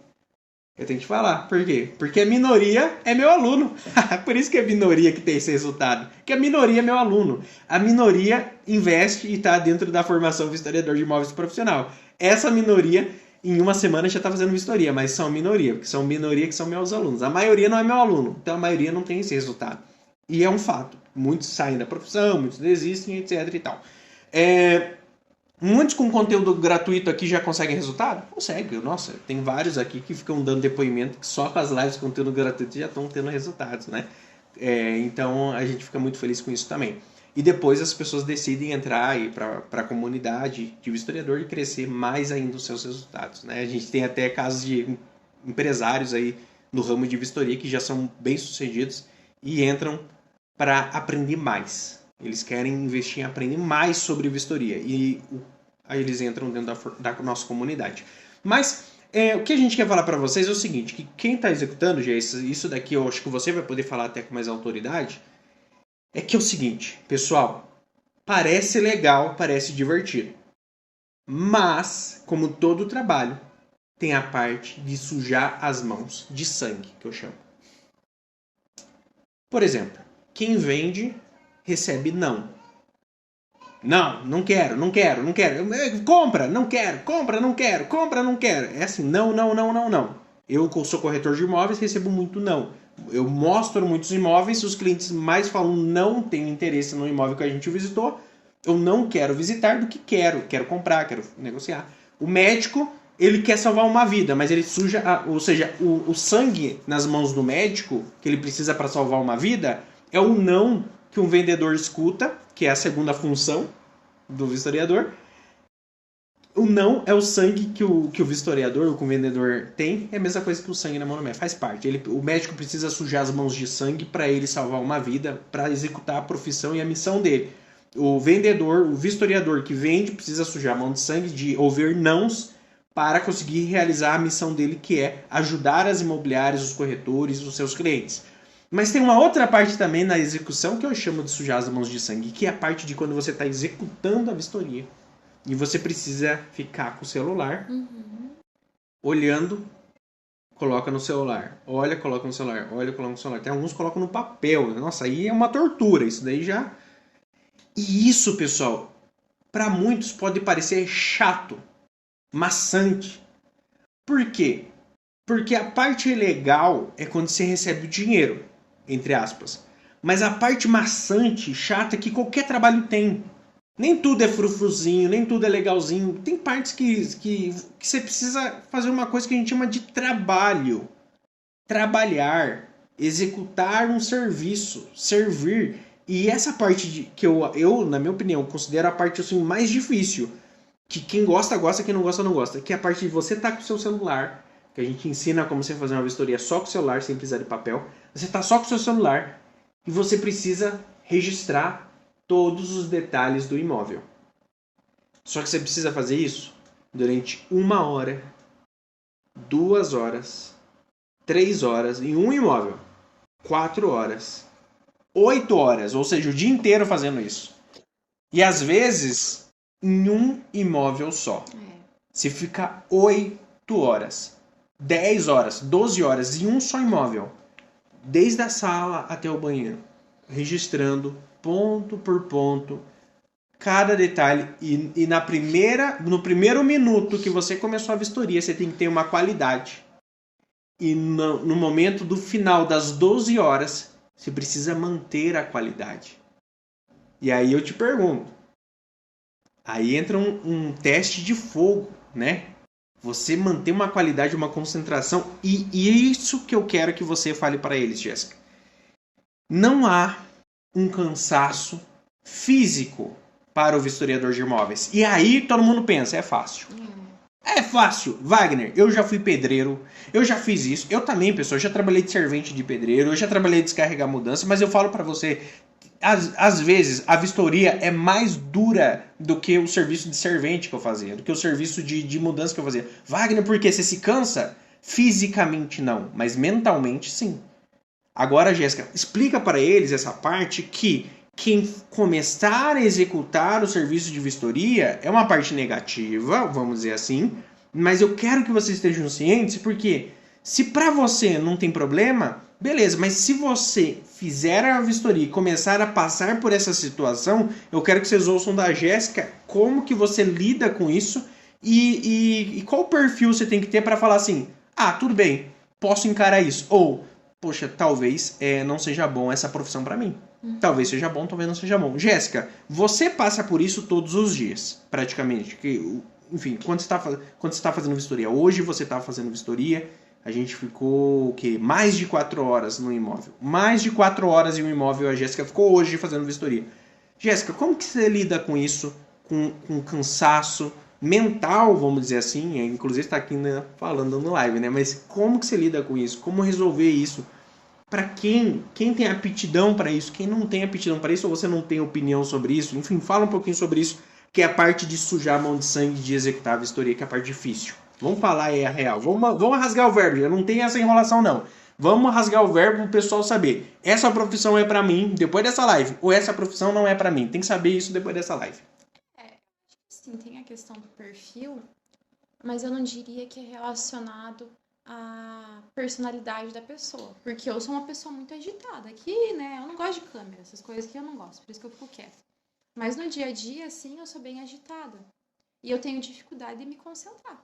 Eu tenho que te falar. Por quê? Porque a minoria é meu aluno. Por isso que é a minoria que tem esse resultado. Porque a minoria é meu aluno. A minoria investe e está dentro da formação vistoriador de imóveis profissional. Essa minoria, em 1 semana, já está fazendo vistoria. Mas são minoria, porque são minoria que são meus alunos. A maioria não é meu aluno. Então a maioria não tem esse resultado. E é um fato. Muitos saem da profissão, muitos desistem, etc e tal. Muitos com conteúdo gratuito aqui já conseguem resultado? Consegue. Nossa, tem vários aqui que ficam dando depoimento que só com as lives com conteúdo gratuito já estão tendo resultados, né? Então a gente fica muito feliz com isso também. E depois as pessoas decidem entrar para a comunidade de vistoriador e crescer mais ainda os seus resultados, né? A gente tem até casos de empresários aí no ramo de vistoria que já são bem sucedidos e entram para aprender mais. Eles querem investir em aprender mais sobre vistoria. E aí eles entram dentro da nossa comunidade. Mas o que a gente quer falar para vocês é o seguinte, que quem está executando, já isso daqui eu acho que você vai poder falar até com mais autoridade, é que é o seguinte, pessoal, parece legal, parece divertido. Mas, como todo trabalho, tem a parte de sujar as mãos de sangue, que eu chamo. Por exemplo, quem vende recebe não. Não quero. Compra, não quero. É assim, não. Eu sou corretor de imóveis, recebo muito não. Eu mostro muitos imóveis, os clientes mais falam não têm interesse no imóvel que a gente visitou, eu não quero visitar do que quero comprar, quero negociar. O médico, ele quer salvar uma vida, mas ele suja, ou seja, o sangue nas mãos do médico, que ele precisa para salvar uma vida, é o não que um vendedor escuta, que é a segunda função do vistoriador. O não é o sangue que o vistoriador, que o vendedor tem, é a mesma coisa que o sangue na mão do médico, faz parte. O médico precisa sujar as mãos de sangue para ele salvar uma vida, para executar a profissão e a missão dele. O vendedor, o vistoriador que vende, precisa sujar a mão de sangue, de ouvir nãos, para conseguir realizar a missão dele, que é ajudar as imobiliárias, os corretores, os seus clientes. Mas tem uma outra parte também na execução que eu chamo de sujar as mãos de sangue, que é a parte de quando você está executando a vistoria. E você precisa ficar com o celular, olhando, coloca no celular. Olha, coloca no celular. Olha, coloca no celular. Tem alguns que colocam no papel. Nossa, aí é uma tortura. Isso daí já... E isso, pessoal, para muitos pode parecer chato, maçante. Por quê? Porque a parte legal é quando você recebe o dinheiro, entre aspas. Mas a parte maçante, chata, é que qualquer trabalho tem. Nem tudo é frufruzinho, nem tudo é legalzinho. Tem partes que você precisa fazer uma coisa que a gente chama de trabalho. Trabalhar, executar um serviço, servir. E essa parte que eu, na minha opinião, considero a parte assim, mais difícil. Que quem gosta, gosta, quem não gosta, não gosta. Que é a parte de você estar com o seu celular, que a gente ensina como você fazer uma vistoria só com o celular, sem precisar de papel. Você está só com o seu celular e você precisa registrar todos os detalhes do imóvel. Só que você precisa fazer isso durante 1 hora, 2 horas, 3 horas em um imóvel, 4 horas, 8 horas, ou seja, o dia inteiro fazendo isso. E às vezes em um imóvel só. Se fica 8 horas, 10 horas, 12 horas em um só imóvel, desde a sala até o banheiro, registrando ponto por ponto cada detalhe, e no primeiro minuto que você começou a vistoria, você tem que ter uma qualidade, e no momento do final das 12 horas você precisa manter a qualidade. E aí eu te pergunto, aí entra um teste de fogo, né? Você manter uma qualidade, uma concentração, e isso que eu quero que você fale para eles, Jéssica. Não há um cansaço físico para o vistoriador de imóveis. E aí todo mundo pensa, é fácil. É fácil. Wagner, eu já fui pedreiro, eu já fiz isso. Eu também, pessoal, já trabalhei de servente de pedreiro, eu já trabalhei de descarregar mudança, mas eu falo para você, às vezes a vistoria é mais dura do que o serviço de servente que eu fazia, do que o serviço de mudança que eu fazia. Wagner, por quê? Você se cansa? Fisicamente não, mas mentalmente sim. Agora, Jéssica, explica para eles essa parte que quem começar a executar o serviço de vistoria é uma parte negativa, vamos dizer assim, mas eu quero que vocês estejam cientes, porque se para você não tem problema, beleza, mas se você fizer a vistoria e começar a passar por essa situação, eu quero que vocês ouçam da Jéssica como que você lida com isso e qual perfil você tem que ter para falar assim, tudo bem, posso encarar isso, ou poxa, talvez não seja bom essa profissão para mim. Talvez seja bom, talvez não seja bom. Jéssica, você passa por isso todos os dias, praticamente. Enfim, quando você está fazendo vistoria. Hoje você está fazendo vistoria. A gente ficou, mais de 4 horas no imóvel. Mais de 4 horas em um imóvel. A Jéssica ficou hoje fazendo vistoria. Jéssica, como que você lida com isso? Com cansaço mental, vamos dizer assim. Inclusive está aqui falando no live, né? Mas como que você lida com isso? Como resolver isso? Para quem tem aptidão para isso, quem não tem aptidão para isso, ou você não tem opinião sobre isso, enfim, fala um pouquinho sobre isso, que é a parte de sujar a mão de sangue, de executar a vistoria, que é a parte difícil. Vamos falar aí a real, vamos rasgar o verbo, eu não tenho essa enrolação não. Vamos rasgar o verbo para o pessoal saber. Essa profissão é para mim depois dessa live, ou essa profissão não é para mim. Tem que saber isso depois dessa live. Sim, tem a questão do perfil, mas eu não diria que é relacionado a personalidade da pessoa, porque eu sou uma pessoa muito agitada aqui, né, eu não gosto de câmera, essas coisas que eu não gosto, por isso que eu fico quieta, mas no dia a dia, assim, eu sou bem agitada, e eu tenho dificuldade de me concentrar,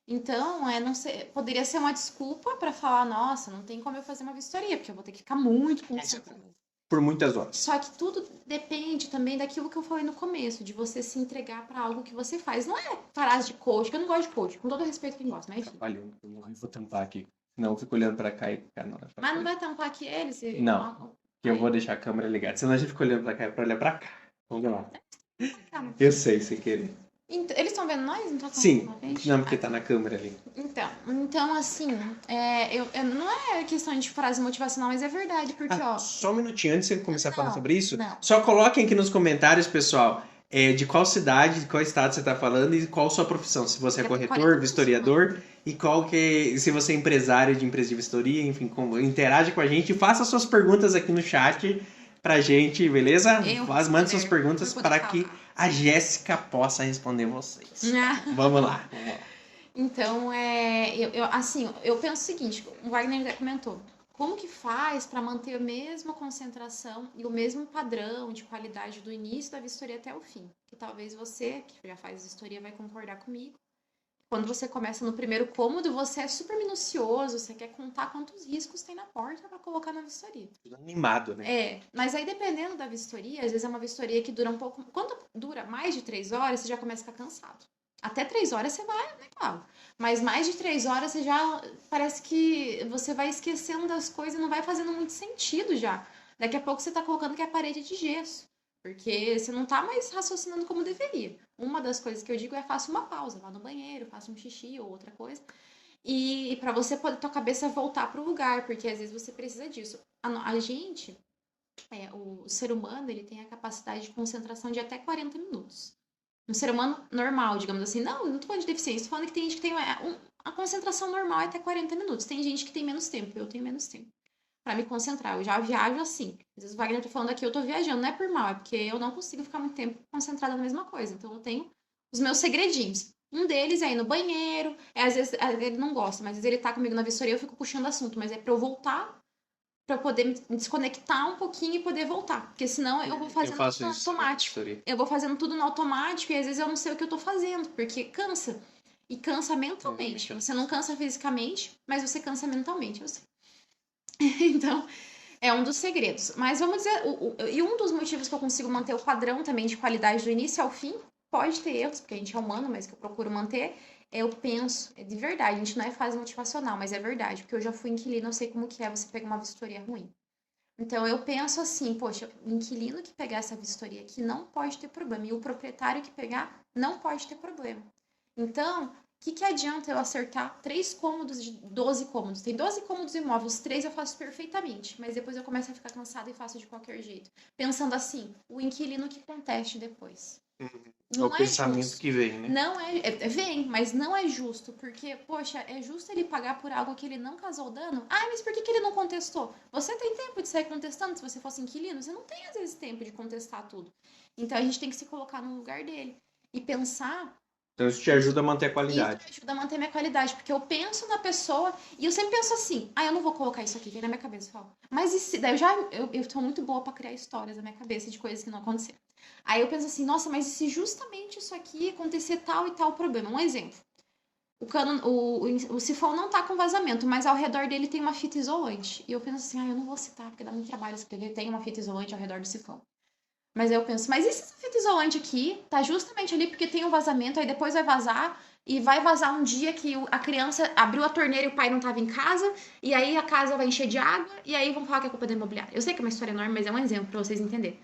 então, não sei, poderia ser uma desculpa para falar, nossa, não tem como eu fazer uma vistoria, porque eu vou ter que ficar muito concentrada. Por muitas horas. Só que tudo depende também daquilo que eu falei no começo, de você se entregar para algo que você faz. Não é frase de coach, que eu não gosto de coach, com todo respeito a quem gosta, mas enfim. Olha, eu vou tampar aqui. Não, eu fico olhando pra cá e... Mas não vai tampar aqui eles? Não, eu vou deixar a câmera ligada. Senão a gente fica olhando pra cá pra olhar pra cá. Vamos lá. Eu sei, sem querer. Eles estão vendo nós? Não tá Sim, com a gente? não, porque tá na câmera ali. Então assim, não é questão de frase motivacional, mas é verdade, porque, ó... Só um minutinho, antes de você começar a falar Não, sobre isso, não. só coloquem aqui nos comentários, pessoal, de qual cidade, de qual estado você tá falando e qual sua profissão. Se você é Porque tem corretor, 40 vistoriador e se você é empresário de empresa de vistoria, enfim, interage com a gente e faça suas perguntas aqui no chat pra gente, beleza? Mande suas perguntas para que a Jéssica possa responder vocês. Vamos lá. Então, eu penso o seguinte, o Wagner já comentou, como que faz para manter a mesma concentração e o mesmo padrão de qualidade do início da vistoria até o fim? Que talvez você, que já faz vistoria, vai concordar comigo. Quando você começa no primeiro cômodo, você é super minucioso, você quer contar quantos riscos tem na porta para colocar na vistoria. Tudo animado, né? Mas aí dependendo da vistoria, às vezes é uma vistoria que dura um pouco... Quando dura mais de 3 horas, você já começa a ficar cansado. Até 3 horas você vai, legal. Mas mais de 3 horas você já... Parece que você vai esquecendo das coisas e não vai fazendo muito sentido já. Daqui a pouco você tá colocando que é parede de gesso. Porque você não tá mais raciocinando como deveria. Uma das coisas que eu digo é faça uma pausa, vá no banheiro, faça um xixi ou outra coisa. E para você poder tua cabeça voltar pro lugar, porque às vezes você precisa disso. A gente, o ser humano, ele tem a capacidade de concentração de até 40 minutos. Um ser humano normal, digamos assim. Não tô falando de deficiência, tô falando que tem gente que tem a concentração normal é até 40 minutos. Tem gente que tem menos tempo, eu tenho menos tempo pra me concentrar. Eu já viajo assim. Às vezes o Wagner tá falando aqui, eu tô viajando, não é por mal, é porque eu não consigo ficar muito tempo concentrada na mesma coisa. Então eu tenho os meus segredinhos. Um deles é ir no banheiro, às vezes ele não gosta, mas às vezes ele tá comigo na vistoria, eu fico puxando assunto, mas é pra eu voltar, pra eu poder me desconectar um pouquinho e poder voltar. Porque senão eu vou fazendo tudo no automático. Eu vou fazendo tudo no automático e às vezes eu não sei o que eu tô fazendo, porque cansa. E cansa mentalmente. Você não cansa fisicamente, mas você cansa mentalmente, eu sei. Então, é um dos segredos. Mas vamos dizer, e um dos motivos que eu consigo manter o padrão também de qualidade do início ao fim, pode ter erros, porque a gente é humano, mas que eu procuro manter, eu penso, é de verdade, a gente não é fase motivacional, mas é verdade, porque eu já fui inquilino, eu sei como que é você pegar uma vistoria ruim. Então eu penso assim, poxa, o inquilino que pegar essa vistoria aqui não pode ter problema, e o proprietário que pegar não pode ter problema. Então, que adianta eu acertar 3 cômodos de 12 cômodos? Tem 12 cômodos imóveis, 3 eu faço perfeitamente, mas depois eu começo a ficar cansada e faço de qualquer jeito. Pensando assim, o inquilino que conteste depois. É o pensamento que vem, né? Não vem, mas não é justo, porque, poxa, é justo ele pagar por algo que ele não causou dano? Ah, mas por que ele não contestou? Você tem tempo de sair contestando se você fosse inquilino? Você não tem, às vezes, tempo de contestar tudo. Então, a gente tem que se colocar no lugar dele e pensar. Então isso te ajuda a manter a qualidade. Isso me ajuda a manter a minha qualidade, porque eu penso na pessoa e eu sempre penso assim, eu não vou colocar isso aqui, vem na minha cabeça, eu falo. Mas e se... Daí eu tô muito boa pra criar histórias na minha cabeça de coisas que não aconteceram. Aí eu penso assim, nossa, mas e se justamente isso aqui acontecer tal e tal problema? Um exemplo. O sifão não tá com vazamento, mas ao redor dele tem uma fita isolante. E eu penso assim, eu não vou citar, porque dá muito trabalho escrever, tem uma fita isolante ao redor do sifão. Mas aí eu penso, mas e se essa fita isolante aqui tá justamente ali porque tem um vazamento, aí depois vai vazar, e vai vazar um dia que a criança abriu a torneira e o pai não tava em casa, e aí a casa vai encher de água, e aí vão falar que é culpa da imobiliária. Eu sei que é uma história enorme, mas é um exemplo pra vocês entenderem.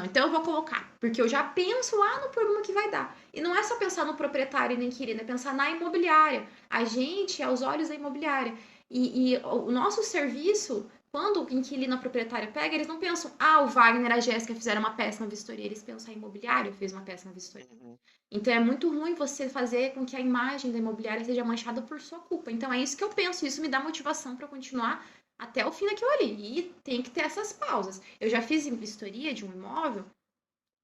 Então eu vou colocar, porque eu já penso lá no problema que vai dar. E não é só pensar no proprietário e no inquilino, é pensar na imobiliária. A gente é aos olhos da imobiliária. E o nosso serviço, quando o inquilino ou proprietário pega, eles não pensam, o Wagner e a Jéssica fizeram uma péssima vistoria. Eles pensam, a imobiliária fez uma péssima vistoria. Então é muito ruim você fazer com que a imagem da imobiliária seja manchada por sua culpa. Então é isso que eu penso, isso me dá motivação para continuar até o fim daquilo ali. E tem que ter essas pausas. Eu já fiz vistoria de um imóvel,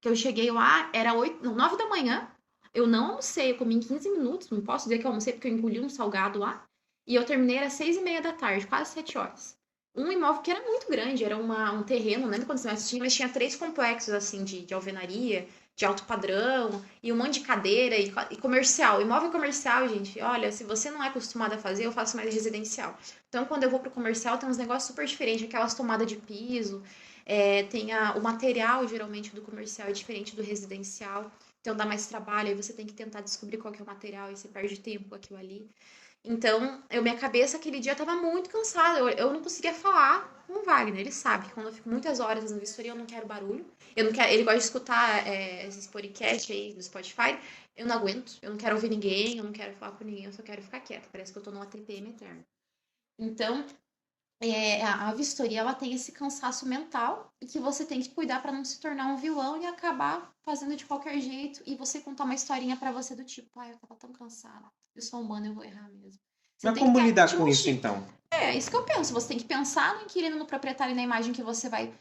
que eu cheguei lá, era 9 da manhã, eu não almocei, eu comi em 15 minutos, não posso dizer que eu almocei porque eu engoli um salgado lá, e eu terminei às 6:30 da tarde, quase 7 horas. Um imóvel que era muito grande, era um terreno, não lembro quantos metros tinha, mas tinha 3 complexos, assim, de alvenaria, de alto padrão, e um monte de cadeira, e comercial. Imóvel comercial, gente, olha, se você não é acostumado a fazer, eu faço mais residencial. Então, quando eu vou pro comercial, tem uns negócios super diferentes, aquelas tomadas de piso, tem o material, geralmente, do comercial é diferente do residencial, então dá mais trabalho, aí você tem que tentar descobrir qual que é o material, e você perde tempo com aquilo ali. Então, minha cabeça aquele dia tava muito cansada. Eu não conseguia falar com o Wagner. Ele sabe que quando eu fico muitas horas na vistoria, eu não quero barulho. Eu não quero, ele gosta de escutar esses podcasts aí do Spotify. Eu não aguento. Eu não quero ouvir ninguém. Eu não quero falar com ninguém. Eu só quero ficar quieta. Parece que eu tô numa TPM eterna. Então, a vistoria, ela tem esse cansaço mental e que você tem que cuidar para não se tornar um vilão e acabar fazendo de qualquer jeito e você contar uma historinha para você do tipo, eu tava tão cansada, eu sou humana, eu vou errar mesmo. Você Mas tem que como ter lidar com isso, motivo. então? É isso que eu penso. Você tem que pensar no inquilino, no proprietário e na imagem que você vai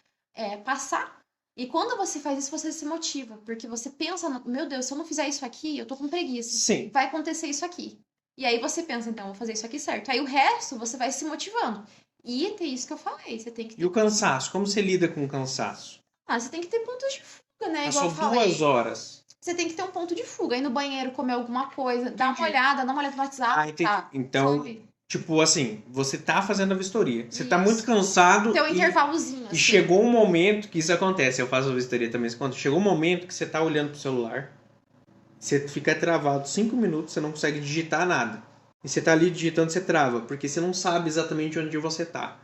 passar. E quando você faz isso, você se motiva. Porque você pensa, meu Deus, se eu não fizer isso aqui, eu tô com preguiça. Sim. Vai acontecer isso aqui. E aí você pensa, então, vou fazer isso aqui certo. Aí o resto, você vai se motivando. E tem isso que eu falei. Você tem que ter... E o cansaço? Como você lida com o cansaço? você tem que ter pontos de fuga, né? Igual Passou eu falei. 2 horas. Você tem que ter um ponto de fuga. Ir no banheiro, comer alguma coisa, dá uma olhada no WhatsApp. Entendi. Tá, Então, sabe? tipo assim, você tá fazendo a vistoria. Você tá Isso. muito cansado. Tem um intervalozinho, assim. E chegou um momento que isso acontece. Eu faço a vistoria também. Quando chegou um momento que você tá olhando pro celular, você fica travado 5 minutos, você não consegue digitar nada. E você tá ali digitando, você trava, porque você não sabe exatamente onde você tá.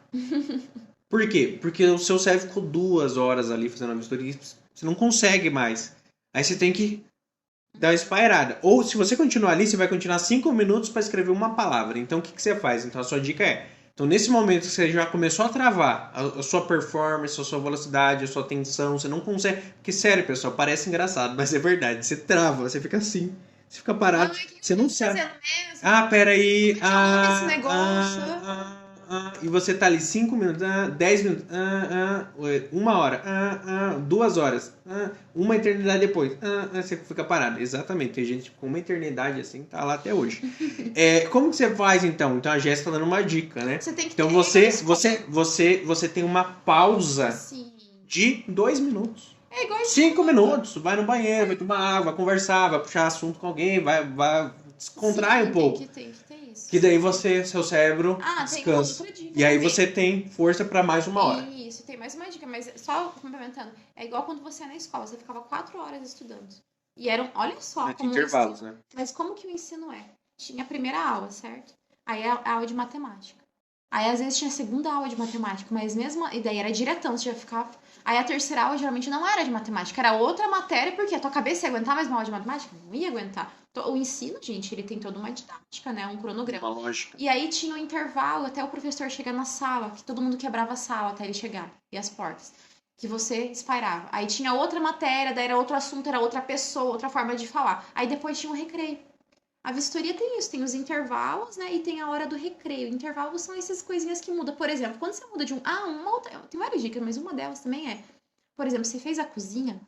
Por quê? Porque o seu cérebro ficou 2 horas ali fazendo a vistoria, você não consegue mais. Aí você tem que dar uma espairada. Ou se você continuar ali, você vai continuar 5 minutos para escrever uma palavra. Então o que você faz? Então a sua dica é: então nesse momento que você já começou a travar a sua performance, a sua velocidade, a sua tensão, você não consegue. Porque sério, pessoal, parece engraçado, mas é verdade. Você trava, você fica assim. Você fica parado, você não sabe. Peraí. Esse negócio. E você tá ali 5 minutos, 10 minutos, 1 hora, 2 horas, uma eternidade depois, você fica parado. Exatamente, tem gente com uma eternidade assim, tá lá até hoje. Como que você faz então? Então a Jéssica tá dando uma dica, né? Você tem que então você tem uma pausa de 2 minutos. É igual 5 minutos, vai no banheiro, vai tomar água, vai conversar, vai puxar assunto com alguém, vai descontrai um pouco. Tem que ter isso. Que daí seu cérebro descansa. E aí você tem força para mais 1 hora. Isso, tem mais uma dica, mas só complementando. É igual quando você ia na escola, você ficava 4 horas estudando. E eram, olha só como intervalos, né? Mas como que o ensino é? Tinha a primeira aula, certo? Aí a aula de matemática. Aí às vezes tinha a segunda aula de matemática, mas mesmo e daí era diretão, você já ficava. Aí a terceira aula geralmente não era de matemática, era outra matéria, porque a tua cabeça ia aguentar mais uma aula de matemática? Não ia aguentar. O ensino, gente, ele tem toda uma didática, né? Um cronograma. Uma lógica. E aí tinha um intervalo até o professor chegar na sala, que todo mundo quebrava a sala até ele chegar, e as portas. Que você espairava. Aí tinha outra matéria, daí era outro assunto, era outra pessoa, outra forma de falar. Aí depois tinha um recreio. A vistoria tem isso, tem os intervalos, né? E tem a hora do recreio. Intervalos são essas coisinhas que mudam. Por exemplo, quando você muda de uma outra. Tem várias dicas, mas uma delas também é. Por exemplo, você fez a cozinha.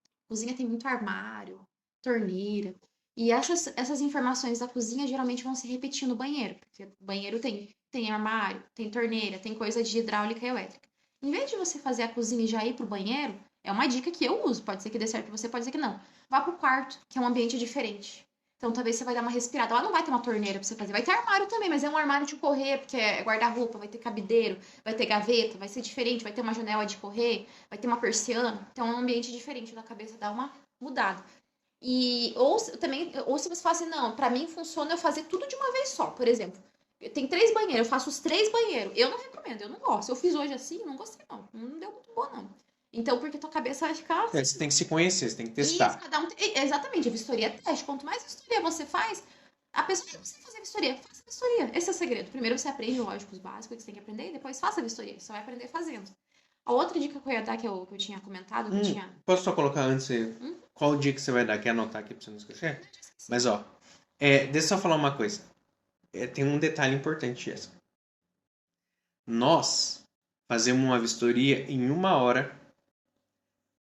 A cozinha tem muito armário, torneira. E essas informações da cozinha geralmente vão se repetir no banheiro. Porque o banheiro tem armário, tem torneira, tem coisa de hidráulica e elétrica. Em vez de você fazer a cozinha e já ir pro banheiro, é uma dica que eu uso. Pode ser que dê certo pra você, pode ser que não. Vá pro quarto, que é um ambiente diferente. Então, talvez você vai dar uma respirada. Lá não vai ter uma torneira pra você fazer. Vai ter armário também, mas é um armário de correr, porque é guarda-roupa, vai ter cabideiro, vai ter gaveta, vai ser diferente, vai ter uma janela de correr, vai ter uma persiana. Então, é um ambiente diferente da cabeça, dá uma mudada. Ou se você fala assim, não, pra mim funciona eu fazer tudo de uma vez só. Por exemplo, tem 3 banheiros, eu faço os 3 banheiros. Eu não recomendo, eu não gosto. Eu fiz hoje assim, não gostei não. Não deu muito boa, não. Então, porque tua cabeça vai ficar assim. Você tem que se conhecer, você tem que testar. Isso, exatamente, a vistoria é teste. Quanto mais vistoria você faz, a pessoa não precisa fazer vistoria, faça vistoria. Esse é o segredo. Primeiro você aprende, lógico, os básicos que você tem que aprender, e depois faça a vistoria. Você vai aprender fazendo. A outra dica que eu ia dar, que eu tinha comentado, Posso só colocar antes? Qual dica que você vai dar? Quer anotar aqui pra você não esquecer? Mas, deixa eu só falar uma coisa. Tem um detalhe importante, Jéssica. Nós fazemos uma vistoria em 1 hora.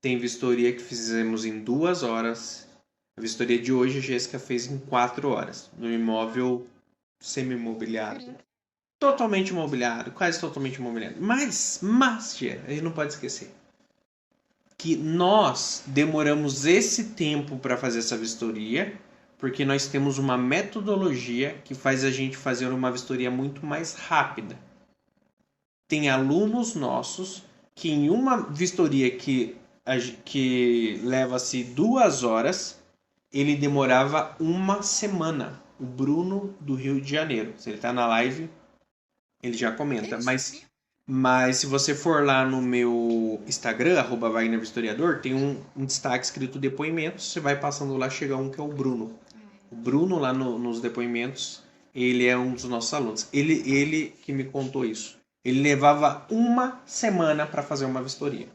Tem vistoria que fizemos em 2 horas. A vistoria de hoje a Jéssica fez em 4 horas. No imóvel semi-imobiliado. Totalmente imobiliado, quase totalmente imobiliado. Mas, Gê, a gente não pode esquecer que nós demoramos esse tempo para fazer essa vistoria, porque nós temos uma metodologia que faz a gente fazer uma vistoria muito mais rápida. Tem alunos nossos que em uma vistoria que leva-se 2 horas, ele demorava 1 semana. o Bruno do Rio de Janeiro. Se ele tá na live, ele já comenta. Mas se você for lá no meu Instagram, @WagnerVistoriador, tem um destaque escrito depoimentos. Você vai passando lá, chega um que é o Bruno. O Bruno, lá nos depoimentos, ele é um dos nossos alunos. Ele que me contou isso. Ele levava uma semana para fazer uma vistoria.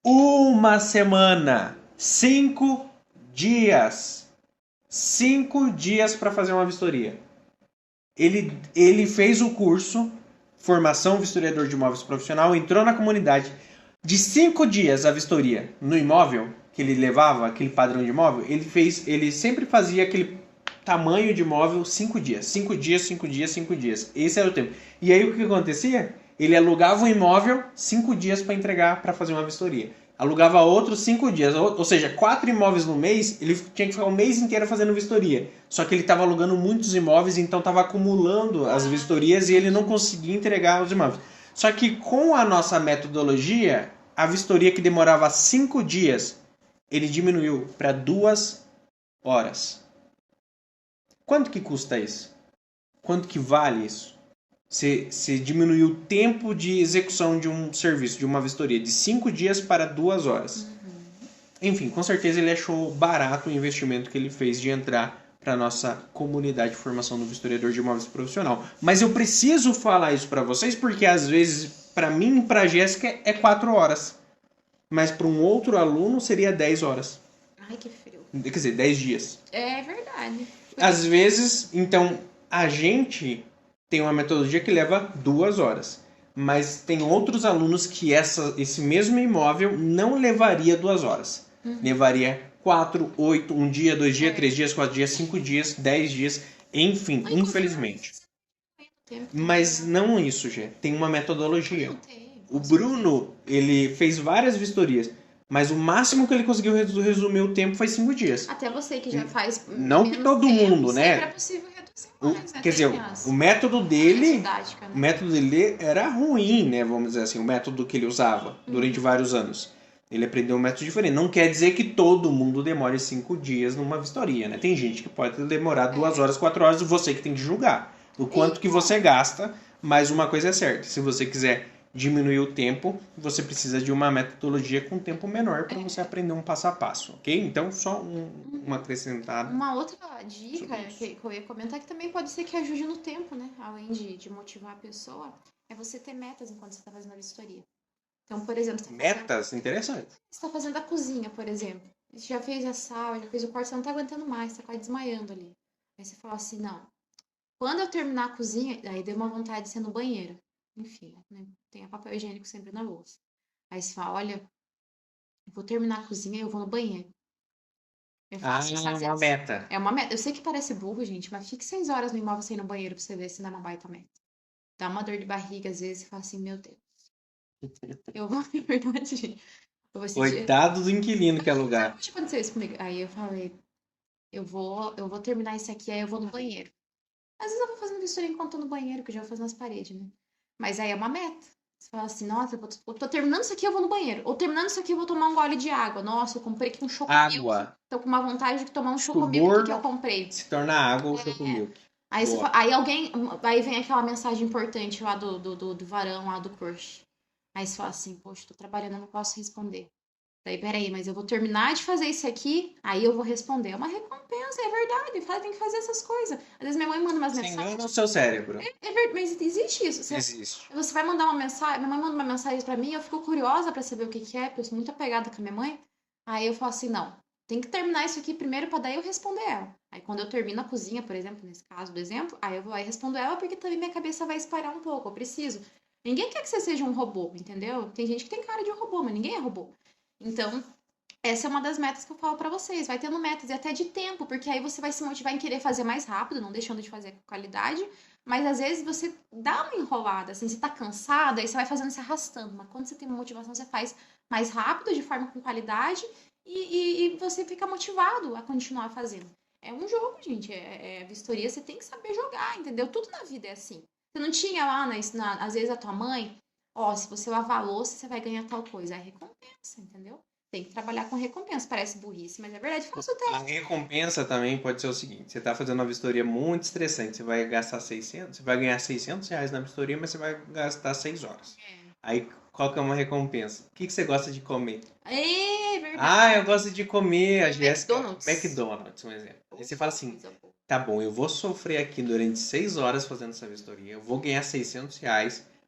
Uma semana! 5 dias! 5 dias para fazer uma vistoria. Ele fez o curso, formação vistoriador de imóveis profissional, entrou na comunidade. De 5 dias a vistoria no imóvel que ele levava, aquele padrão de imóvel, ele sempre fazia aquele tamanho de imóvel 5 dias. 5 dias, 5 dias, 5 dias. Esse era o tempo. E aí o que acontecia? Ele alugava um imóvel 5 dias para entregar, para fazer uma vistoria. Alugava outros 5 dias, ou seja, 4 imóveis no mês, ele tinha que ficar o mês inteiro fazendo vistoria. Só que ele estava alugando muitos imóveis, então estava acumulando as vistorias e ele não conseguia entregar os imóveis. Só que com a nossa metodologia, a vistoria que demorava 5 dias, ele diminuiu para 2 horas. Quanto que custa isso? Quanto que vale isso? Você diminuiu o tempo de execução de um serviço, de uma vistoria, de 5 dias para 2 horas. Enfim, com certeza ele achou barato o investimento que ele fez de entrar para a nossa comunidade de formação do vistoriador de imóveis profissional. Mas eu preciso falar isso para vocês porque às vezes, para mim e para a Jéssica, é 4 horas. Mas para um outro aluno seria 10 horas. Ai, que frio. Quer dizer, 10 dias. É verdade. Às vezes, então, a gente tem uma metodologia que leva 2 horas. Mas tem outros alunos que esse mesmo imóvel não levaria 2 horas. Levaria 4, 8, 1 dia, 2 dias, 3 dias, 4 dias, 5 dias, 10 dias, enfim, infelizmente. Mas não isso, Gê. Tem uma metodologia. O Bruno, ele fez várias vistorias. Mas o máximo que ele conseguiu resumir o tempo foi 5 dias. Até você que já faz. Não que todo mundo, né? Era possível reduzir mais, né? Quer dizer, o método dele. Didática, né? O método dele era ruim, né? Vamos dizer assim, o método que ele usava durante vários anos. Ele aprendeu um método diferente. Não quer dizer que todo mundo demore 5 dias numa vistoria, né? Tem gente que pode demorar 2 horas, 4 horas, e você que tem que julgar o quanto que você gasta. Mas uma coisa é certa, se você quiser diminuir o tempo, você precisa de uma metodologia com tempo menor para você aprender um passo a passo, ok? Então, só uma acrescentada. Uma outra dica que eu ia comentar, que também pode ser que ajude no tempo, né? Além de motivar a pessoa, é você ter metas enquanto você está fazendo a vistoria. Então, por exemplo... Metas? Interessante. Você está fazendo a cozinha, por exemplo. Você já fez a sala, já fez o quarto, você não está aguentando mais, está quase desmaiando ali. Aí você fala assim, não, quando eu terminar a cozinha, aí deu uma vontade de ser no banheiro. Enfim, né? Tem papel higiênico sempre na bolsa. Aí você fala, olha, eu vou terminar a cozinha e eu vou no banheiro. Eu faço isso às uma vezes. meta. É uma meta. Eu sei que parece burro, gente, mas fique 6 horas no imóvel sem ir no banheiro pra você ver se não é uma baita meta. Dá uma dor de barriga às vezes e fala assim, meu Deus. Eu vou, na verdade, gente. Coitado do inquilino que alugar. Deixa acontecer isso comigo. Aí eu falei, eu vou terminar isso aqui, aí eu vou no banheiro. Às vezes eu vou fazendo vistoria enquanto tô no banheiro, que eu já vou fazer nas paredes, né? Mas aí é uma meta. Você fala assim, nossa, eu tô terminando isso aqui, eu vou no banheiro. Ou terminando isso aqui, eu vou tomar um gole de água. Nossa, eu comprei aqui um chocomilk. Água. Tô com uma vontade de tomar um chocomilk que eu comprei. Se torna água ou chocomilk. Aí vem aquela mensagem importante lá do varão, lá do crush. Aí você fala assim, poxa, tô trabalhando, eu não posso responder. Daí, peraí, mas eu vou terminar de fazer isso aqui, aí eu vou responder. É uma recompensa, é verdade. Fala, tem que fazer essas coisas. Às vezes minha mãe manda umas mensagens. Engana o seu cérebro. É verdade, mas existe isso. Existe. Você vai mandar uma mensagem, minha mãe manda uma mensagem pra mim, eu fico curiosa pra saber o que é, porque eu sou muito apegada com a minha mãe. Aí eu falo assim, não, tem que terminar isso aqui primeiro pra daí eu responder ela. Aí quando eu termino a cozinha, por exemplo, nesse caso do exemplo, aí eu vou lá e respondo ela, porque também minha cabeça vai espalhar um pouco, eu preciso. Ninguém quer que você seja um robô, entendeu? Tem gente que tem cara de robô, mas ninguém é robô. Então, essa é uma das metas que eu falo pra vocês. Vai tendo metas e até de tempo, porque aí você vai se motivar em querer fazer mais rápido, não deixando de fazer com qualidade. Mas às vezes você dá uma enrolada, assim, você tá cansada, aí você vai fazendo se arrastando. Mas quando você tem uma motivação, você faz mais rápido, de forma com qualidade, e você fica motivado a continuar fazendo. É um jogo, gente. É vistoria, você tem que saber jogar, entendeu? Tudo na vida é assim. Você não tinha lá, às vezes, a tua mãe, ó, se você lavar a louça, você vai ganhar tal coisa. É recompensa, entendeu? Tem que trabalhar com recompensa. Parece burrice, mas é verdade. Faça o A teste. recompensa também pode ser o seguinte: você está fazendo uma vistoria muito estressante, você vai gastar 600, você vai ganhar R$ 600 na vistoria, mas você vai gastar 6 horas. Aí, qual que é uma recompensa? O que você gosta de comer? É Ah, eu verdade. gosto de comer, a Jéssica. McDonald's. McDonald's, um exemplo. Aí você fala assim: Coisa boa. tá bom, eu vou sofrer aqui durante 6 horas fazendo essa vistoria, eu vou ganhar R$ 600,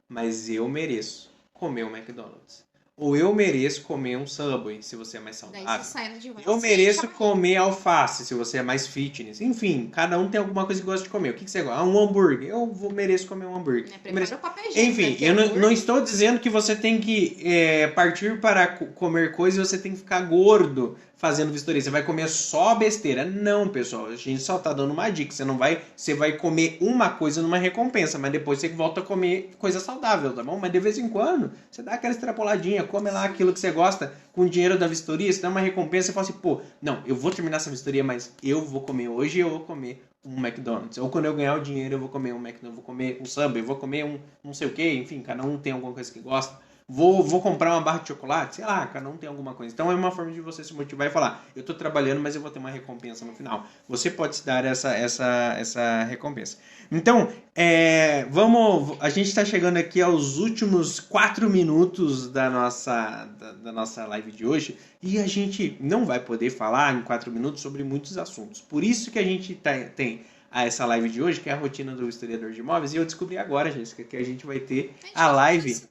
mas eu mereço comer um McDonald's. Ou eu mereço comer um Subway, se você é mais Daí você saudável. sai de Eu você mereço comer alface, se você é mais fitness. Enfim, cada um tem alguma coisa que gosta de comer. O que você gosta? Ah, um hambúrguer. Mereço comer um hambúrguer. né, Eu mereço... prepara o papel higiênico, Enfim, porque eu não hambúrguer. estou dizendo que você tem que partir para comer coisas e você tem que ficar gordo fazendo vistoria. Você vai comer só besteira. Não, pessoal. A gente só tá dando uma dica. Você vai comer uma coisa numa recompensa, mas depois você volta a comer coisa saudável, tá bom? Mas de vez em quando, você dá aquela extrapoladinha, come lá aquilo que você gosta com o dinheiro da vistoria, você dá uma recompensa e fala assim, pô, não, eu vou terminar essa vistoria, mas eu vou comer hoje, eu vou comer um McDonald's. Ou quando eu ganhar o dinheiro, eu vou comer um McDonald's, eu vou comer um Subway, eu vou comer um não sei o que, enfim, cada um tem alguma coisa que gosta. Vou comprar uma barra de chocolate, sei lá, cada um tem alguma coisa. Então é uma forma de você se motivar e falar, eu tô trabalhando, mas eu vou ter uma recompensa no final. Você pode se dar essa recompensa. Então, a gente está chegando aqui aos últimos 4 minutos da nossa live de hoje e a gente não vai poder falar em 4 minutos sobre muitos assuntos. Por isso que a gente tem essa live de hoje, que é a rotina do historiador de imóveis, e eu descobri agora, Jéssica, que a gente vai ter a live.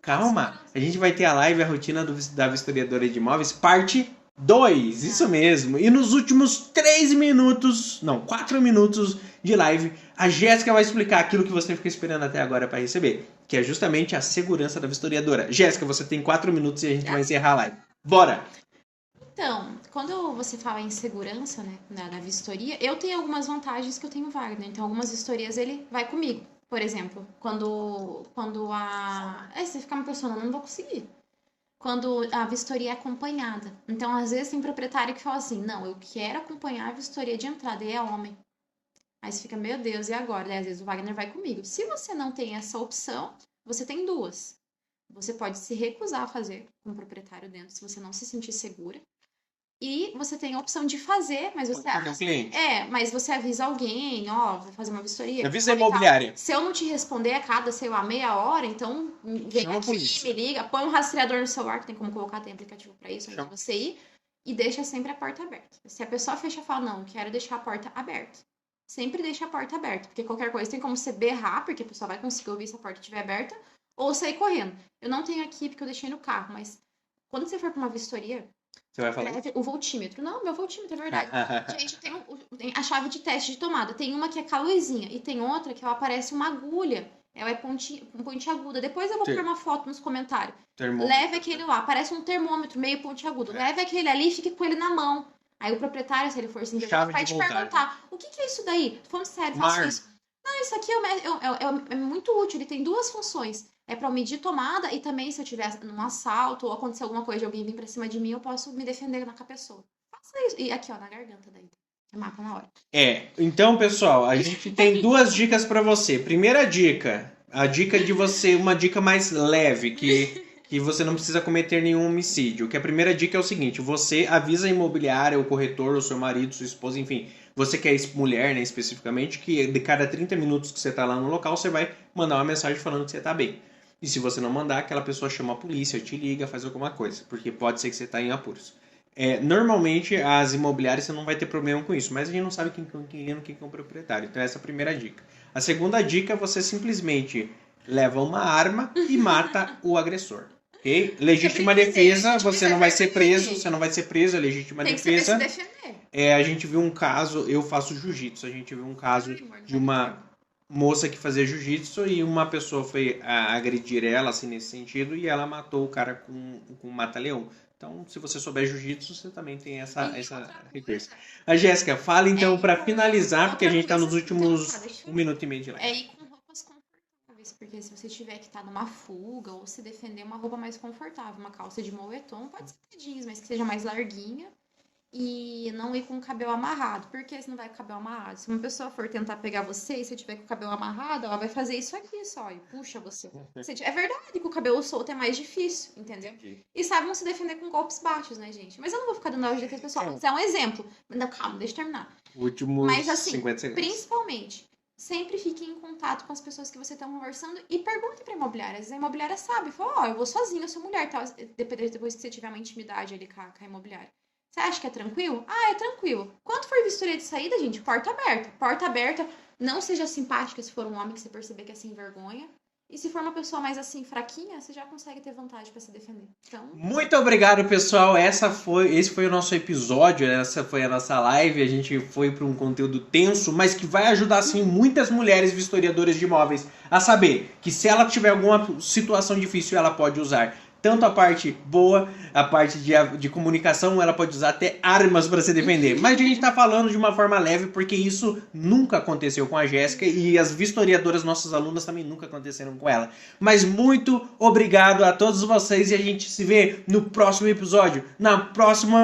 Calma, a gente vai ter a live, a rotina da vistoriadora de imóveis, parte 2, isso mesmo. E nos últimos 3 minutos, não, 4 minutos de live, a Jéssica vai explicar aquilo que você fica esperando até agora para receber, que é justamente a segurança da vistoriadora. Jéssica, você tem 4 minutos e a gente vai encerrar a live. Bora! Então, quando você fala em segurança, né, na vistoria, eu tenho algumas vantagens que eu tenho Wagner. Então, algumas vistorias ele vai comigo. Por exemplo, quando a... você ficar me pressionando, eu não vou conseguir. Quando a vistoria é acompanhada. Então, às vezes, tem proprietário que fala assim, não, eu quero acompanhar a vistoria de entrada, e é homem. Aí você fica, meu Deus, e agora? Daí, às vezes, o Wagner vai comigo. Se você não tem essa opção, você tem duas. Você pode se recusar a fazer com o proprietário dentro, se você não se sentir segura. E você tem a opção de fazer, mas você Pode perder um cliente. mas você avisa alguém, ó, vou fazer uma vistoria. Avisa a imobiliária. Se eu não te responder a cada, sei lá, meia hora, então vem Chama a aqui, polícia. me liga, põe um rastreador no celular, que tem como colocar, tem aplicativo pra isso, antes Chama. de você ir, e deixa sempre a porta aberta. Se a pessoa fecha e fala, não, quero deixar a porta aberta. Sempre deixa a porta aberta, porque qualquer coisa tem como você berrar, porque a pessoa vai conseguir ouvir se a porta estiver aberta, ou sair correndo. Eu não tenho aqui porque eu deixei no carro, mas quando você for pra uma vistoria, Você vai falar? leve o voltímetro. Não, meu voltímetro, é verdade. Gente, tem a chave de teste de tomada. Tem uma que é com a luzinha e tem outra que ela parece uma agulha. Ela é pontiaguda. Depois eu vou pôr uma foto nos comentários. Leve aquele lá, parece um termômetro meio pontiagudo. Leve aquele ali e fique com ele na mão. Aí o proprietário, se ele for assim, vai te perguntar: o que é isso daí? Tô falando sério, faço isso. Não, isso aqui é muito útil. Ele tem duas funções. É pra eu medir tomada e também se eu tiver num assalto ou acontecer alguma coisa de alguém vir pra cima de mim, eu posso me defender com a pessoa. Faça isso. E aqui, ó, na garganta daí. Mata na hora. Então, pessoal, a gente tem 2 dicas pra você. Primeira dica, a dica de você, uma dica mais leve, que você não precisa cometer nenhum homicídio. Que a primeira dica é o seguinte: você avisa a imobiliária, o corretor, o seu marido, sua esposa, enfim, você que é mulher, né, especificamente, que de cada 30 minutos que você tá lá no local, você vai mandar uma mensagem falando que você tá bem. E se você não mandar, aquela pessoa chama a polícia, te liga, faz alguma coisa, porque pode ser que você tá em apuros. Normalmente as imobiliárias você não vai ter problema com isso, mas a gente não sabe quem é o inquilino, quem é o proprietário. Então essa é a primeira dica. A segunda dica é você simplesmente leva uma arma e mata o agressor. Ok? Legítima defesa, você não vai ser preso, é legítima defesa. Tem que saber se defender. A gente viu um caso, eu faço jiu-jitsu, a gente viu um caso de uma moça que fazia jiu-jitsu e uma pessoa foi agredir ela, assim, nesse sentido, e ela matou o cara com um mata-leão. Então, se você souber jiu-jitsu, você também tem essa recurso. A Jéssica, fala então para finalizar, porque a gente está nos últimos 1 minuto e meio de live. É ir com roupas confortáveis, porque se você tiver que estar numa fuga ou se defender, uma roupa mais confortável, uma calça de moletom, pode ser jeans, mas que seja mais larguinha. e não ir com o cabelo amarrado. Por que você não vai com o cabelo amarrado? Se uma pessoa for tentar pegar você e você tiver com o cabelo amarrado, ela vai fazer isso aqui só e puxa você. É verdade que o cabelo solto é mais difícil, entendeu? E sabem se defender com golpes baixos, né, gente? Mas eu não vou ficar dando aula de defesa pessoal. Mas é um exemplo. Não, calma, deixa eu terminar. Últimos Mas assim, 50 segundos. principalmente, sempre fique em contato com as pessoas que você está conversando e pergunte pra imobiliária. Às vezes a imobiliária sabe, fala, ó, eu vou sozinha, eu sou mulher, tal. Depois que você tiver uma intimidade ali com a imobiliária. Você acha que é tranquilo? Ah, é tranquilo. Quando for vistoria de saída, gente, porta aberta. Porta aberta, não seja simpática se for um homem que você perceber que é sem vergonha. E se for uma pessoa mais assim, fraquinha, você já consegue ter vantagem pra se defender. Então, Muito obrigado, pessoal. Esse foi o nosso episódio, essa foi a nossa live. A gente foi para um conteúdo tenso, mas que vai ajudar, sim, muitas mulheres vistoriadoras de imóveis a saber que se ela tiver alguma situação difícil, ela pode usar tanto a parte boa, a parte de comunicação, ela pode usar até armas para se defender. Mas a gente tá falando de uma forma leve, porque isso nunca aconteceu com a Jéssica e as vistoriadoras, nossas alunas, também nunca aconteceram com ela. Mas muito obrigado a todos vocês e a gente se vê no próximo episódio, na próxima